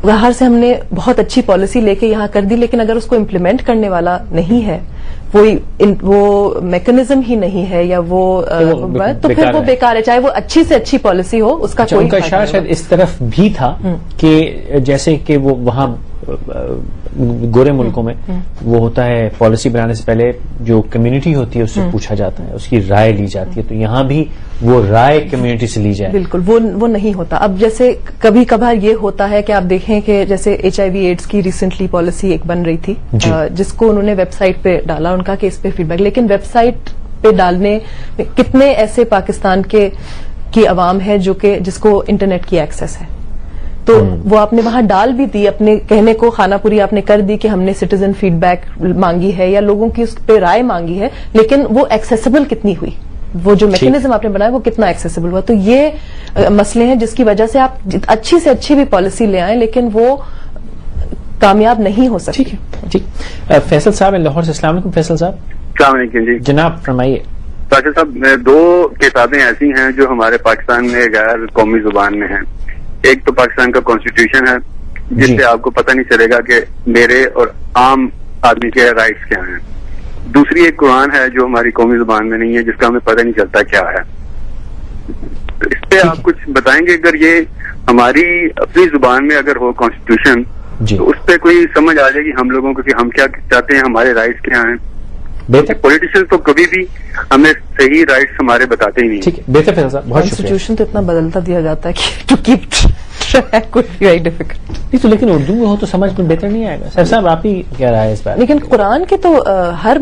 باہر سے ہم نے بہت اچھی پالیسی لے کے یہاں کر دی لیکن اگر اس کو امپلیمنٹ کرنے والا نہیں ہے، وہ میکنزم ہی نہیں ہے یا وہ تو پھر وہ بیکار ہے. چاہے وہ اچھی سے اچھی پالیسی ہو اس کا کوئی ان کا اشارہ شاید اس طرف بھی تھا کہ جیسے کہ وہ وہاں گورے ملکوں میں وہ ہوتا ہے پالیسی بنانے سے پہلے جو کمیونٹی ہوتی ہے اس سے پوچھا جاتا ہے، اس کی رائے لی جاتی ہے. تو یہاں بھی وہ رائے کمیونٹی سے لی جائے. بالکل وہ نہیں ہوتا. اب جیسے کبھی کبھار یہ ہوتا ہے کہ آپ دیکھیں کہ جیسے HIV ایڈز کی ریسنٹلی پالیسی ایک بن رہی تھی جس کو انہوں نے ویب سائٹ پہ ڈالا ان کا کہ اس پہ فیڈ بیک، لیکن ویب سائٹ پہ ڈالنے کتنے ایسے پاکستان کی عوام ہے جس کو انٹرنیٹ کی ایکسس ہے. تو وہ آپ نے وہاں ڈال بھی دی، اپنے کہنے کو خانہ پوری آپ نے کر دی کہ ہم نے سٹیزن فیڈ بیک مانگی ہے یا لوگوں کی اس پہ رائے مانگی ہے، لیکن وہ ایکسیسیبل کتنی ہوئی، وہ جو میکینزم آپ نے بنایا وہ کتنا ایکسیسیبل ہوا. تو یہ مسئلے ہیں جس کی وجہ سے آپ اچھی سے اچھی بھی پالیسی لے آئیں لیکن وہ کامیاب نہیں ہو سکتی. ٹھیک. فیصل صاحب لاہور سے. السلام علیکم فیصل صاحب. السلام علیکم. جی جناب فرمائیے. فیصل صاحب، دو کتابیں ایسی ہیں جو ہمارے پاکستان میں غیر قومی زبان میں ہیں. ایک تو پاکستان کا کانسٹیٹیوشن ہے جس سے آپ کو پتہ نہیں چلے گا کہ میرے اور عام آدمی کے رائٹس کیا ہیں. دوسری ایک قرآن ہے جو ہماری قومی زبان میں نہیں ہے جس کا ہمیں پتہ نہیں چلتا کیا ہے. تو اس پہ آپ کچھ بتائیں گے؟ اگر یہ ہماری اپنی زبان میں اگر ہو کانسٹیٹیوشن تو اس پہ کوئی سمجھ آ جائے گی ہم لوگوں کو کہ ہم کیا چاہتے ہیں، ہمارے رائٹس کیا ہیں. پولیٹیشین تو کبھی بھی ہمیں صحیح رائٹس ہمارے بتاتے ہی نہیں. ٹھیک ہے. بہتر فیصل صاحب بہت شکریہ. کانسٹیٹیوشن تو اتنا بدلتا دیا جاتا ہے کہ ٹو کیپ ویری ڈیفیکلٹ. نہیں تو لیکن اردو میں ہو تو سمجھ میں بہتر نہیں آئے گا. سر صاحب آپ ہی کیا رہا ہے اس بات؟ لیکن قرآن کے تو ہر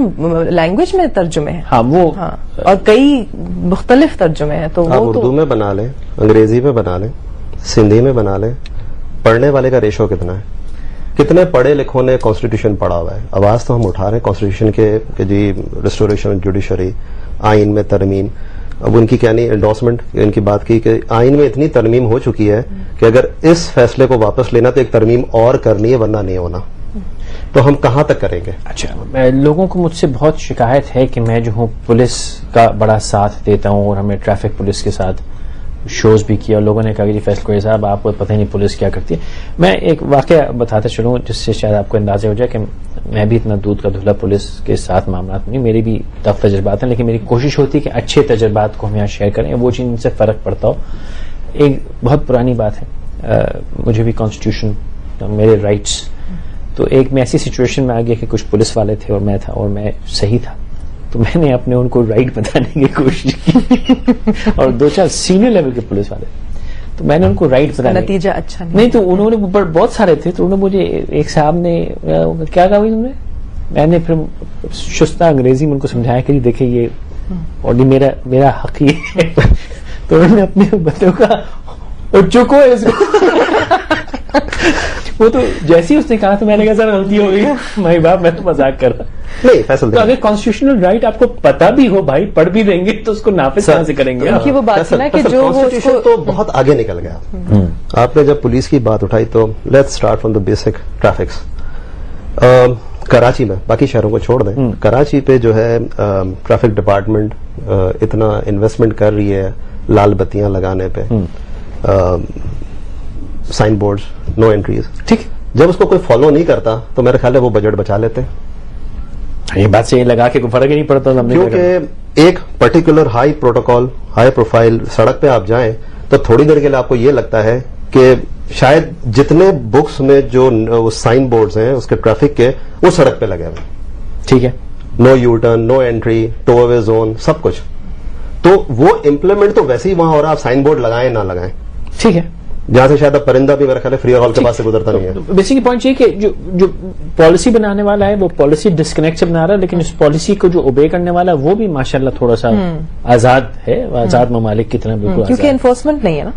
لینگویج میں ترجمے ہیں. ہاں وہ اور کئی مختلف ترجمے ہیں. تو وہ اردو میں بنا لیں، انگریزی میں بنا لیں، سندھی میں بنا لیں. پڑھنے والے کا ریشو کتنا ہے؟ کتنے پڑھے لکھوں نے کانسٹیٹیوشن پڑھا ہوا ہے؟ آواز تو ہم اٹھا رہے ہیں کانسٹیٹیوشن کے کہ جی ریسٹوریشن جوڈیشری، آئین میں ترمیم. اب ان کی کیا نہیں انڈورسمنٹ ان کی بات کی کہ آئین میں اتنی ترمیم ہو چکی ہے کہ اگر اس فیصلے کو واپس لینا تو ایک ترمیم اور کرنی ہے ورنہ نہیں ہونا. تو ہم کہاں تک کریں گے؟ اچھا، لوگوں کو مجھ سے بہت شکایت ہے کہ میں جو ہوں پولیس کا بڑا ساتھ دیتا ہوں اور ہمیں ٹریفک پولیس کے ساتھ شوز بھی کیا اور لوگوں نے کہا کہ جی فیصل کوئی صاحب آپ کو پتہ ہی نہیں پولیس کیا کرتی ہے. میں ایک واقعہ بتاتا چلوں جس سے شاید آپ کو اندازہ ہو جائے کہ میں بھی اتنا دودھ کا دھلا پولیس کے ساتھ معاملات نہیں، میری بھی ٹف تجربات ہیں، لیکن میری کوشش ہوتی ہے کہ اچھے تجربات کو ہم یہاں شیئر کریں، وہ چیز ان سے فرق پڑتا ہو. ایک بہت پرانی بات ہے، مجھے بھی کانسٹیٹیوشن میرے رائٹس. تو ایک میں ایسی سچویشن میں آ گیا کہ کچھ پولیس والے تھے اور میں تھا اور میں صحیح تھا، تو میں نے اپنے ان کو رائٹ بتانے کی کوشش کی اور دو چار سینئر لیول کے پولیس والے، تو میں نے ان کو رائٹ بتانے نتیجہ اچھا نہیں. تو انہوں نے بہت سارے تھے، تو انہوں نے مجھے ایک صاحب نے کیا کہا تم نے، میں نے پھر شستہ انگریزی میں ان کو سمجھایا کہ دیکھیں یہ اور میرا حق ہی ہے. تو انہوں نے اپنے بندوں کا اور چکو وہ تو جیسے ہی اس نے کہا تو میں نے کہا سر غلطی ہو گئی بھائی باپ میں تو مذاق کر رہا. نہیں فیصل، تو اگر کانسٹیٹیوشنل رائٹ آپ کو پتا بھی ہو بھائی پڑھ بھی دیں گے تو اس کو نافذ کہاں سے کریں گے؟ وہ بات نا کہ جو کانسٹیٹیوشن تو بہت آگے نکل گیا. آپ نے جب پولیس کی بات اٹھائی تو let's start from the basic traffics. Karachi میں، باقی شہروں کو چھوڑ دیں، کراچی پہ جو ہے ٹریفک ڈپارٹمنٹ اتنا انویسٹمنٹ کر رہی ہے لال بتیاں لگانے پہ، سائن بورڈز، نو انٹریز. ٹھیک، جب اس کو کوئی فالو نہیں کرتا تو میرا خیال ہے وہ بجٹ بچا لیتے ہیں. یہ بات سے یہ لگا کے کوئی فرق ہی نہیں پڑتا، کیونکہ ایک particular high protocol, high profile سڑک پہ آپ جائیں تو تھوڑی دیر کے لیے آپ کو یہ لگتا ہے کہ شاید جتنے بکس میں جو سائن بورڈز ہیں اس کے ٹریفک کے وہ سڑک پہ لگے ہوئے. ٹھیک ہے، no U turn, no entry, two way zone, سب کچھ. تو وہ امپلیمنٹ تو ویسے ہی وہاں ہو رہا، آپ سائن بورڈ لگائیں نہ لگائیں. ٹھیک ہے، جہاں سے شاید اب پرندہ بھی میرا خیال ہے فری ہال کے پاس سے گزرتا نہیں ہے. بیسیکلی پوائنٹ یہ کہ جو پالیسی بنانے والا ہے وہ پالیسی ڈسکنیکٹ سے بنا رہا ہے، لیکن اس پالیسی کو جو اوبے کرنے والا ہے وہ بھی ماشاءاللہ تھوڑا سا آزاد ہے، آزاد ممالک کی طرح بالکل، کیونکہ انفورسمنٹ نہیں ہے نا.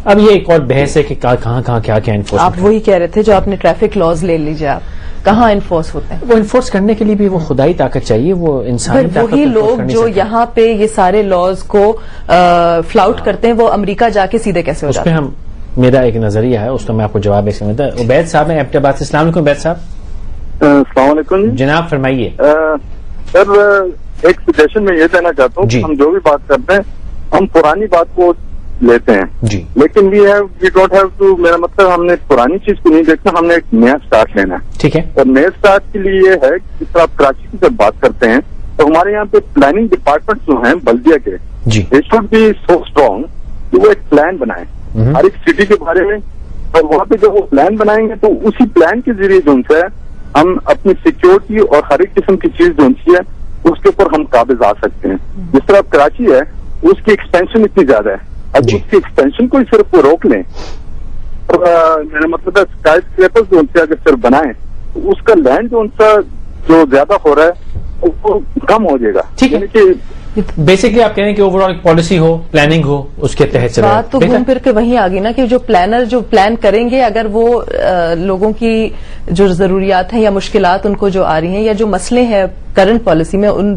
اب یہ ایک اور بحث ہے کہ کہاں کیا انفورس. آپ وہی کہہ رہے تھے جو آپ نے ٹریفک لاز لے لیجیے، آپ کہاں انفورس ہوتے ہیں؟ وہ انفورس کرنے کے لیے بھی وہ خدائی طاقت چاہیے، وہ انسانی طاقت. وہی لوگ جو یہاں پہ یہ سارے لاز کو فلاؤٹ کرتے ہیں، وہ امریکہ جا کے سیدھے کیسے ہو جاتے ہیں؟ میرا ایک نظریہ ہے، اس کا میں آپ کو جواب ایسے ملتا ہے. عبید صاحب ہیں ایبٹ آباد سے. السلام علیکم عبید صاحب. السلام علیکم جناب فرمائیے. سر ایک سجیشن میں یہ دینا چاہتا ہوں کہ ہم جو بھی بات کرتے ہیں ہم پرانی بات کو لیتے ہیں جی، لیکن وی ڈونٹ ہیو ٹو، میرا مطلب ہم نے پرانی چیز کو نہیں دیکھنا، ہم نے ایک نیا اسٹارٹ لینا ہے. ٹھیک ہے. اور نئے اسٹارٹ کے لیے یہ ہے کہ جس طرح آپ کراچی کی جب بات کرتے ہیں تو ہمارے یہاں پہ پلاننگ ڈپارٹمنٹ جو ہیں بلدیہ کے، they should be so strong کہ وہ ایک پلان بنائیں ہر ایک سٹی کے بارے میں، اور وہاں پہ جب وہ پلان بنائیں گے تو اسی پلان کے ذریعے جو ان سے ہم اپنی سیکورٹی اور ہر ایک قسم کی چیز جو ان کی ہے اس کے اوپر ہم قابض آ سکتے ہیں. جس طرح اب کراچی ہے اس کی ایکسپینشن اتنی زیادہ ہے، اب اس کی ایکسپینشن کو صرف وہ روک لیں اور میرا مطلب ہے اسکائی اسکریپر جو ان سے اگر صرف بنائیں تو اس کا لینڈ جو ان کا جو زیادہ ہو رہا ہے وہ کم ہو جائے گا. ٹھیک ہے. بیسکلی آپ کہہ رہے ہیں کہ اوور آل پالیسی ہو، پلاننگ ہو، اس کے تحت چلے. بات تو گھوم پھر کے وہیں آ گئی نا کہ جو پلانر جو پلان کریں گے، اگر وہ لوگوں کی جو ضروریات ہیں یا مشکلات ان کو جو آ رہی ہیں یا جو مسئلے ہیں کرنٹ پالیسی میں ان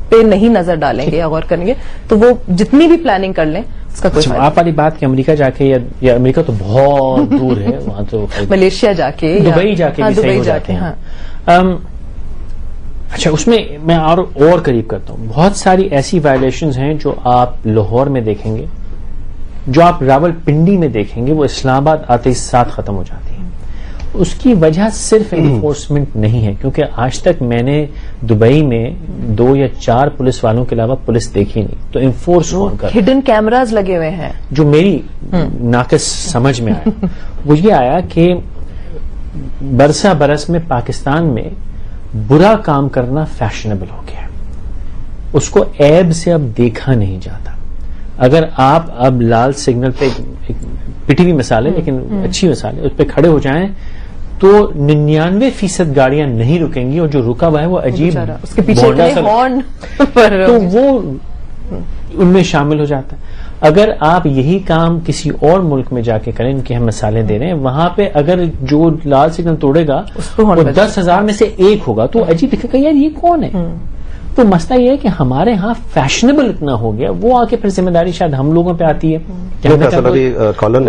پہ نہیں نظر ڈالیں گے یا غور کریں گے تو وہ جتنی بھی پلاننگ کر لیں اس کا کوئی. آپ والی بات کہ امریکہ جا کے یا امریکہ تو بہت دور ہے، وہاں تو ملیشیا جا کے، دبئی جا کے، دبئی جا کے. اچھا، اس میں میں اور قریب کرتا ہوں. بہت ساری ایسی وائلیشنز ہیں جو آپ لاہور میں دیکھیں گے، جو آپ راول پنڈی میں دیکھیں گے، وہ اسلام آباد آتے ہی ساتھ ختم ہو جاتی ہیں. اس کی وجہ صرف انفورسمنٹ نہیں ہے، کیونکہ آج تک میں نے دبئی میں 2 یا 4 پولیس والوں کے علاوہ پولیس دیکھی نہیں. تو انفورس کون کر؟ ہڈن کیمراز لگے ہوئے ہیں. جو میری ناقص سمجھ میں آیا وہ یہ آیا کہ برسہ برس میں پاکستان میں برا کام کرنا فیشنیبل ہو گیا، اس کو عیب سے اب دیکھا نہیں جاتا. اگر آپ اب لال سگنل پہ، پٹی ہوئی مثال ہے لیکن اچھی مثال ہے، اس پہ کھڑے ہو جائیں تو 99% گاڑیاں نہیں رکیں گی، اور جو رکا ہوا ہے وہ عجیب اس کے پیچھے ہارن تو وہ ان میں شامل ہو جاتا ہے. اگر آپ یہی کام کسی اور ملک میں جا کے کریں، ان کی ہم مثالیں دے رہے ہیں، وہاں پہ اگر جو لال سگنل توڑے گا وہ 10,000 میں سے 1 ہوگا تو عجیب دکھے گا، یار یہ کون ہے. تو مسئلہ یہ ہے کہ ہمارے ہاں فیشنیبل اتنا ہو گیا، وہ آ کے پھر ذمہ داری شاید ہم لوگوں پہ آتی ہے.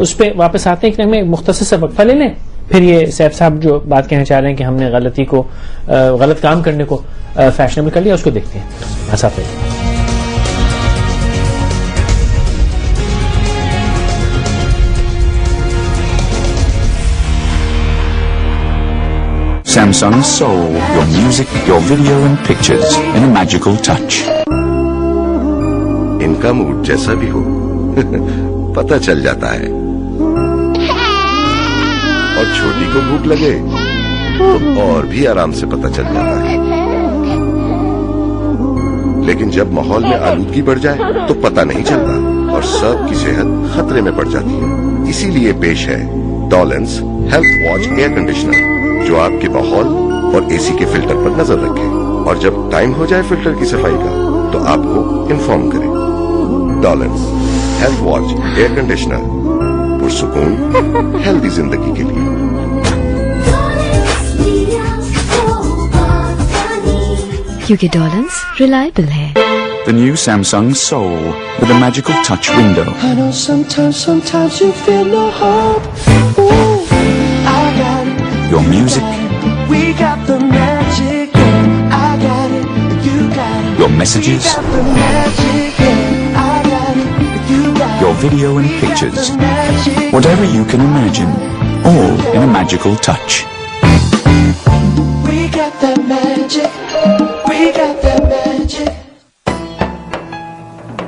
اس پہ واپس آتے ہیں کہ میں مختصر سا وقفہ لے لیں، پھر یہ سیف صاحب جو بات کہنا چاہ رہے ہیں کہ ہم نے غلط کام کرنے کو فیشنیبل کر لیا، اس کو دیکھتے ہیں. Samsung Soul, your music, your video and pictures in a magical touch. ان کا موڈ جیسا بھی ہو پتہ چل جاتا ہے، اور چھوٹی کو بھوک لگے تو اور بھی آرام سے پتہ چل جاتا ہے. لیکن جب ماحول میں آلودگی بڑھ جائے تو پتہ نہیں چلتا اور سب کی صحت خطرے میں پڑ جاتی ہے. اسی لیے پیش ہے Dawlance health watch air conditioner, جو آپ کے ماحول اور اے سی کے فلٹر پر نظر رکھے، اور جب ٹائم ہو جائے فلٹر کی صفائی کا تو آپ کو انفارم کرے. Dawlance health watch air conditioner, پرسکون ہیلدی زندگی کے لیے. کیونکہ ڈولنس ریلائبل ہے. The new Samsung Soul with a magical touch window. I know sometimes you feel no hope. Ooh, I got it. Your music. We got the magic. I got it. You got it. Your messages. We got the magic. I got it. You got it. Your video and pictures. Whatever you can imagine, all in a magical touch. We got that magic. We got that magic.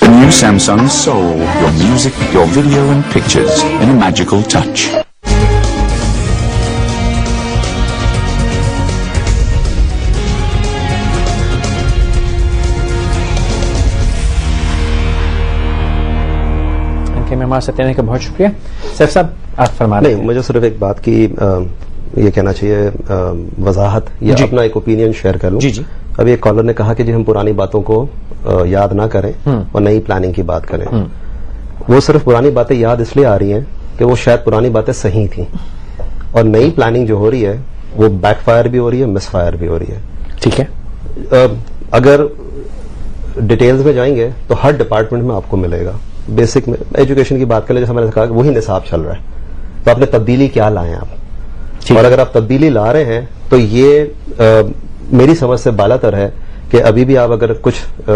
The new Samsung Soul, your music, your video and pictures in a magical touch. ہمارے ساتھ رہنے کا بہت شکریہ. Safe صاحب آپ فرما رہے ہیں. نہیں، مجھے صرف ایک بات کی یہ کہنا چاہیے وضاحت یا اپنا ایک اوپینین شیئر کر لوں. ابھی ایک کالر نے کہا کہ جی ہم پرانی باتوں کو یاد نہ کریں اور نئی پلاننگ کی بات کریں. وہ صرف پرانی باتیں یاد اس لیے آ رہی ہیں کہ وہ شاید پرانی باتیں صحیح تھیں, اور نئی پلاننگ جو ہو رہی ہے وہ بیک فائر بھی ہو رہی ہے, مس فائر بھی ہو رہی ہے. ٹھیک ہے, اگر ڈیٹیلز میں جائیں گے تو ہر ڈپارٹمنٹ میں آپ کو ملے گا. بیسک میں ایجوکیشن کی بات کریں, جیسے میں نے کہا کہ وہی نصاب چل رہا ہے, تو آپ نے تبدیلی کیا لائے آپ, اور اگر آپ تبدیلی لا رہے ہیں تو یہ میری سمجھ سے بالا تر ہے کہ ابھی بھی آپ اگر کچھ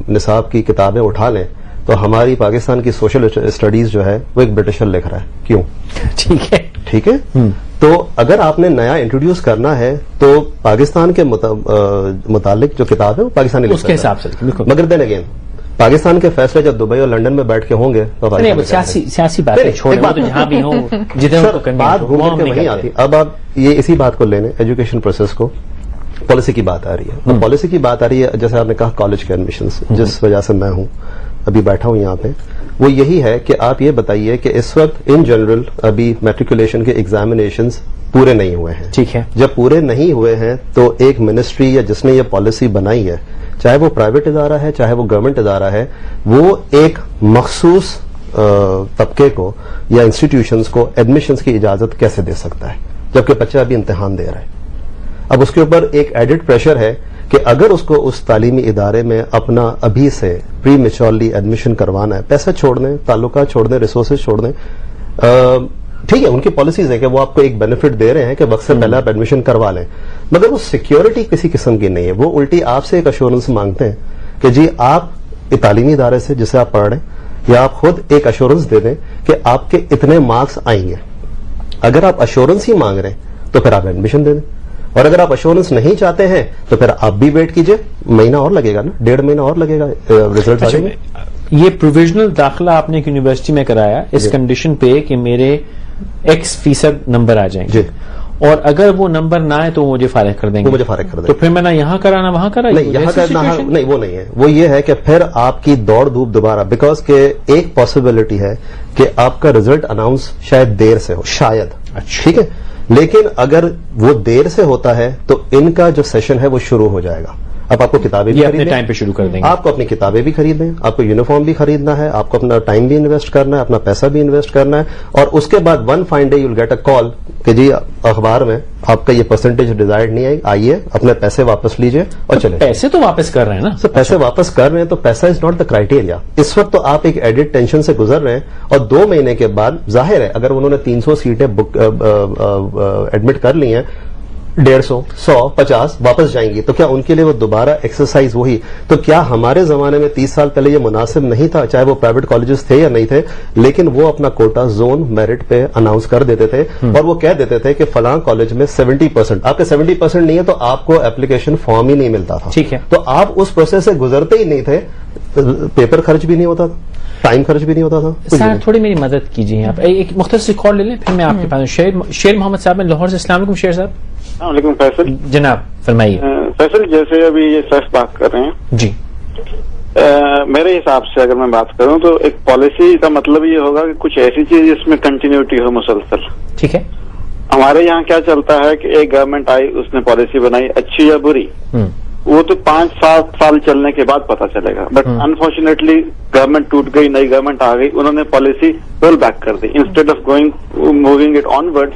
نصاب کی کتابیں اٹھا لیں تو ہماری پاکستان کی سوشل اسٹڈیز جو ہے وہ ایک برٹشر لکھ رہا ہے. کیوں؟ ٹھیک ہے, ٹھیک ہے. تو اگر آپ نے نیا انٹروڈیوس کرنا ہے تو پاکستان کے متعلق جو کتاب ہے وہ پاکستانی اس کے حساب سے, مگر دین اگین پاکستان کے فیصلے جب دبئی اور لنڈن میں بیٹھ کے ہوں گے تو سیاسی باتیں جہاں بھی ہوں بات گھوم کے وہیں آتی. اب آپ یہ اسی بات کو لینے ایجوکیشن پروسیس کو, پالیسی کی بات آ رہی ہے. اب پالیسی کی بات آ رہی ہے, جیسے آپ نے کہا کالج کے ایڈمیشنز, جس وجہ سے میں ہوں ابھی بیٹھا ہوں یہاں پہ, وہ یہی ہے کہ آپ یہ بتائیے کہ اس وقت ان جنرل ابھی میٹریکولیشن کے ایگزامینیشنز پورے نہیں ہوئے ہیں. ٹھیک ہے, جب پورے نہیں ہوئے ہیں تو ایک منسٹری یا جس نے یہ پالیسی بنائی ہے, چاہے وہ پرائیویٹ ادارہ ہے چاہے وہ گورنمنٹ ادارہ ہے, وہ ایک مخصوص طبقے کو یا انسٹیٹیوشنز کو ایڈمیشنز کی اجازت کیسے دے سکتا ہے جبکہ بچہ ابھی امتحان دے رہا ہے. اب اس کے اوپر ایک ایڈڈ پریشر ہے کہ اگر اس کو اس تعلیمی ادارے میں اپنا ابھی سے پری میچورلی ایڈمیشن کروانا ہے, پیسہ چھوڑ دیں, تعلقات چھوڑ دیں, ریسورسز چھوڑ دیں, ٹھیک ہے ان کی پالیسیز ہے کہ وہ آپ کو ایک بینیفٹ دے رہے ہیں کہ وقت سے پہلے آپ ایڈمیشن کروا لیں, مگر وہ سیکیورٹی کسی قسم کی نہیں ہے. وہ الٹی آپ سے ایک ایشورنس مانگتے ہیں کہ جی آپ تعلیمی ادارے سے جسے آپ پڑھ رہے ہیں یا آپ خود ایک ایشورنس دے دیں کہ آپ کے اتنے مارکس آئیں گے. اگر آپ ایشورنس ہی مانگ رہے ہیں تو پھر آپ ایڈمیشن دے دیں, اور اگر آپ ایشورنس نہیں چاہتے ہیں تو پھر آپ بھی ویٹ کیجئے, مہینہ اور لگے گا نا, 1.5 مہینہ اور لگے گا, ریزلٹ آ جائیں گے. یہ پروویژنل داخلہ آپ نے ایک یونیورسٹی میں کرایا اس کنڈیشن پہ کہ میرے X% نمبر آ جائیں گے, اور اگر وہ نمبر نہ آئے تو مجھے فارغ کر دیں گے. مجھے فارغ کر دیں تو پھر میں نہ یہاں کرانا وہاں کرا, نہیں یہاں کرنا نہیں, وہ نہیں ہے. وہ یہ ہے کہ پھر آپ کی دوڑ دھوپ دوبارہ, بیکاز کہ ایک پاسبلٹی ہے کہ آپ کا ریزلٹ اناؤنس شاید دیر سے ہو, شاید, ٹھیک ہے, لیکن اگر وہ دیر سے ہوتا ہے تو ان کا جو سیشن ہے وہ شروع ہو جائے گا. اب آپ کو کتابیں بھی اپنے ٹائم پہ شروع کر دیں گے, آپ کو اپنی کتابیں بھی خریدیں, آپ کو یونیفارم بھی خریدنا ہے, آپ کو اپنا ٹائم بھی انویسٹ کرنا ہے, اپنا پیسہ بھی انویسٹ کرنا ہے, اور اس کے بعد one fine day you will get a call کہ جی اخبار میں آپ کا یہ پرسنٹیج ڈیزائرڈ نہیں آئی, آئیے اپنے پیسے واپس لیجئے اور چلے. پیسے تو واپس کر رہے ہیں نا, پیسے واپس کر رہے ہیں تو پیسہ از ناٹ دا کرائٹیریا. اس وقت تو آپ ایک ایڈڈ ٹینشن سے گزر رہے ہیں, اور 2 مہینے کے بعد ظاہر ہے اگر انہوں نے 300 سیٹیں ایڈمٹ کر لی ہیں, 150, 100, 50 واپس جائیں گی, تو کیا ان کے لیے وہ دوبارہ ایکسرسائز وہی؟ تو کیا ہمارے زمانے میں 30 سال پہلے یہ مناسب نہیں تھا, چاہے وہ پرائیویٹ کالجز تھے یا نہیں تھے, لیکن وہ اپنا کوٹا زون میرٹ پہ اناؤنس کر دیتے تھے, اور وہ کہہ دیتے تھے کہ فلاں کالج میں 70%, آپ کے 70% نہیں ہے تو آپ کو اپلیکیشن فارم ہی نہیں ملتا تھا. ٹھیک ہے, تو آپ اس پروسیس سے گزرتے ہی نہیں تھے, پیپر خرچ بھی نہیں ہوتا تھا, ٹائم خرچ بھی نہیں ہوتا تھا. سر تھوڑی میری مدد کیجیے آپ, ایک مختصر کال لے لیں پھر میں آپ کے پاس. شیر محمد صاحب میں لاہور سے. السلام علیکم شیر صاحب. السلام علیکم فیصل. جناب فرمائیے. فیصل جیسے ابھی یہ سیف بات کر رہے ہیں, جی میرے حساب سے اگر میں بات کروں تو ایک پالیسی کا مطلب یہ ہوگا کہ کچھ ایسی چیز جس میں کنٹینیوٹی ہو مسلسل. ٹھیک ہے, ہمارے یہاں کیا چلتا ہے کہ ایک گورنمنٹ آئی, اس نے پالیسی بنائی, اچھی یا بری, وہ تو 5-7 سال چلنے کے بعد پتا چلے گا. بٹ انفارچونیٹلی گورنمنٹ ٹوٹ گئی, نئی گورنمنٹ آ گئی, انہوں نے پالیسی رول بیک کر دی. Instead of moving it onward,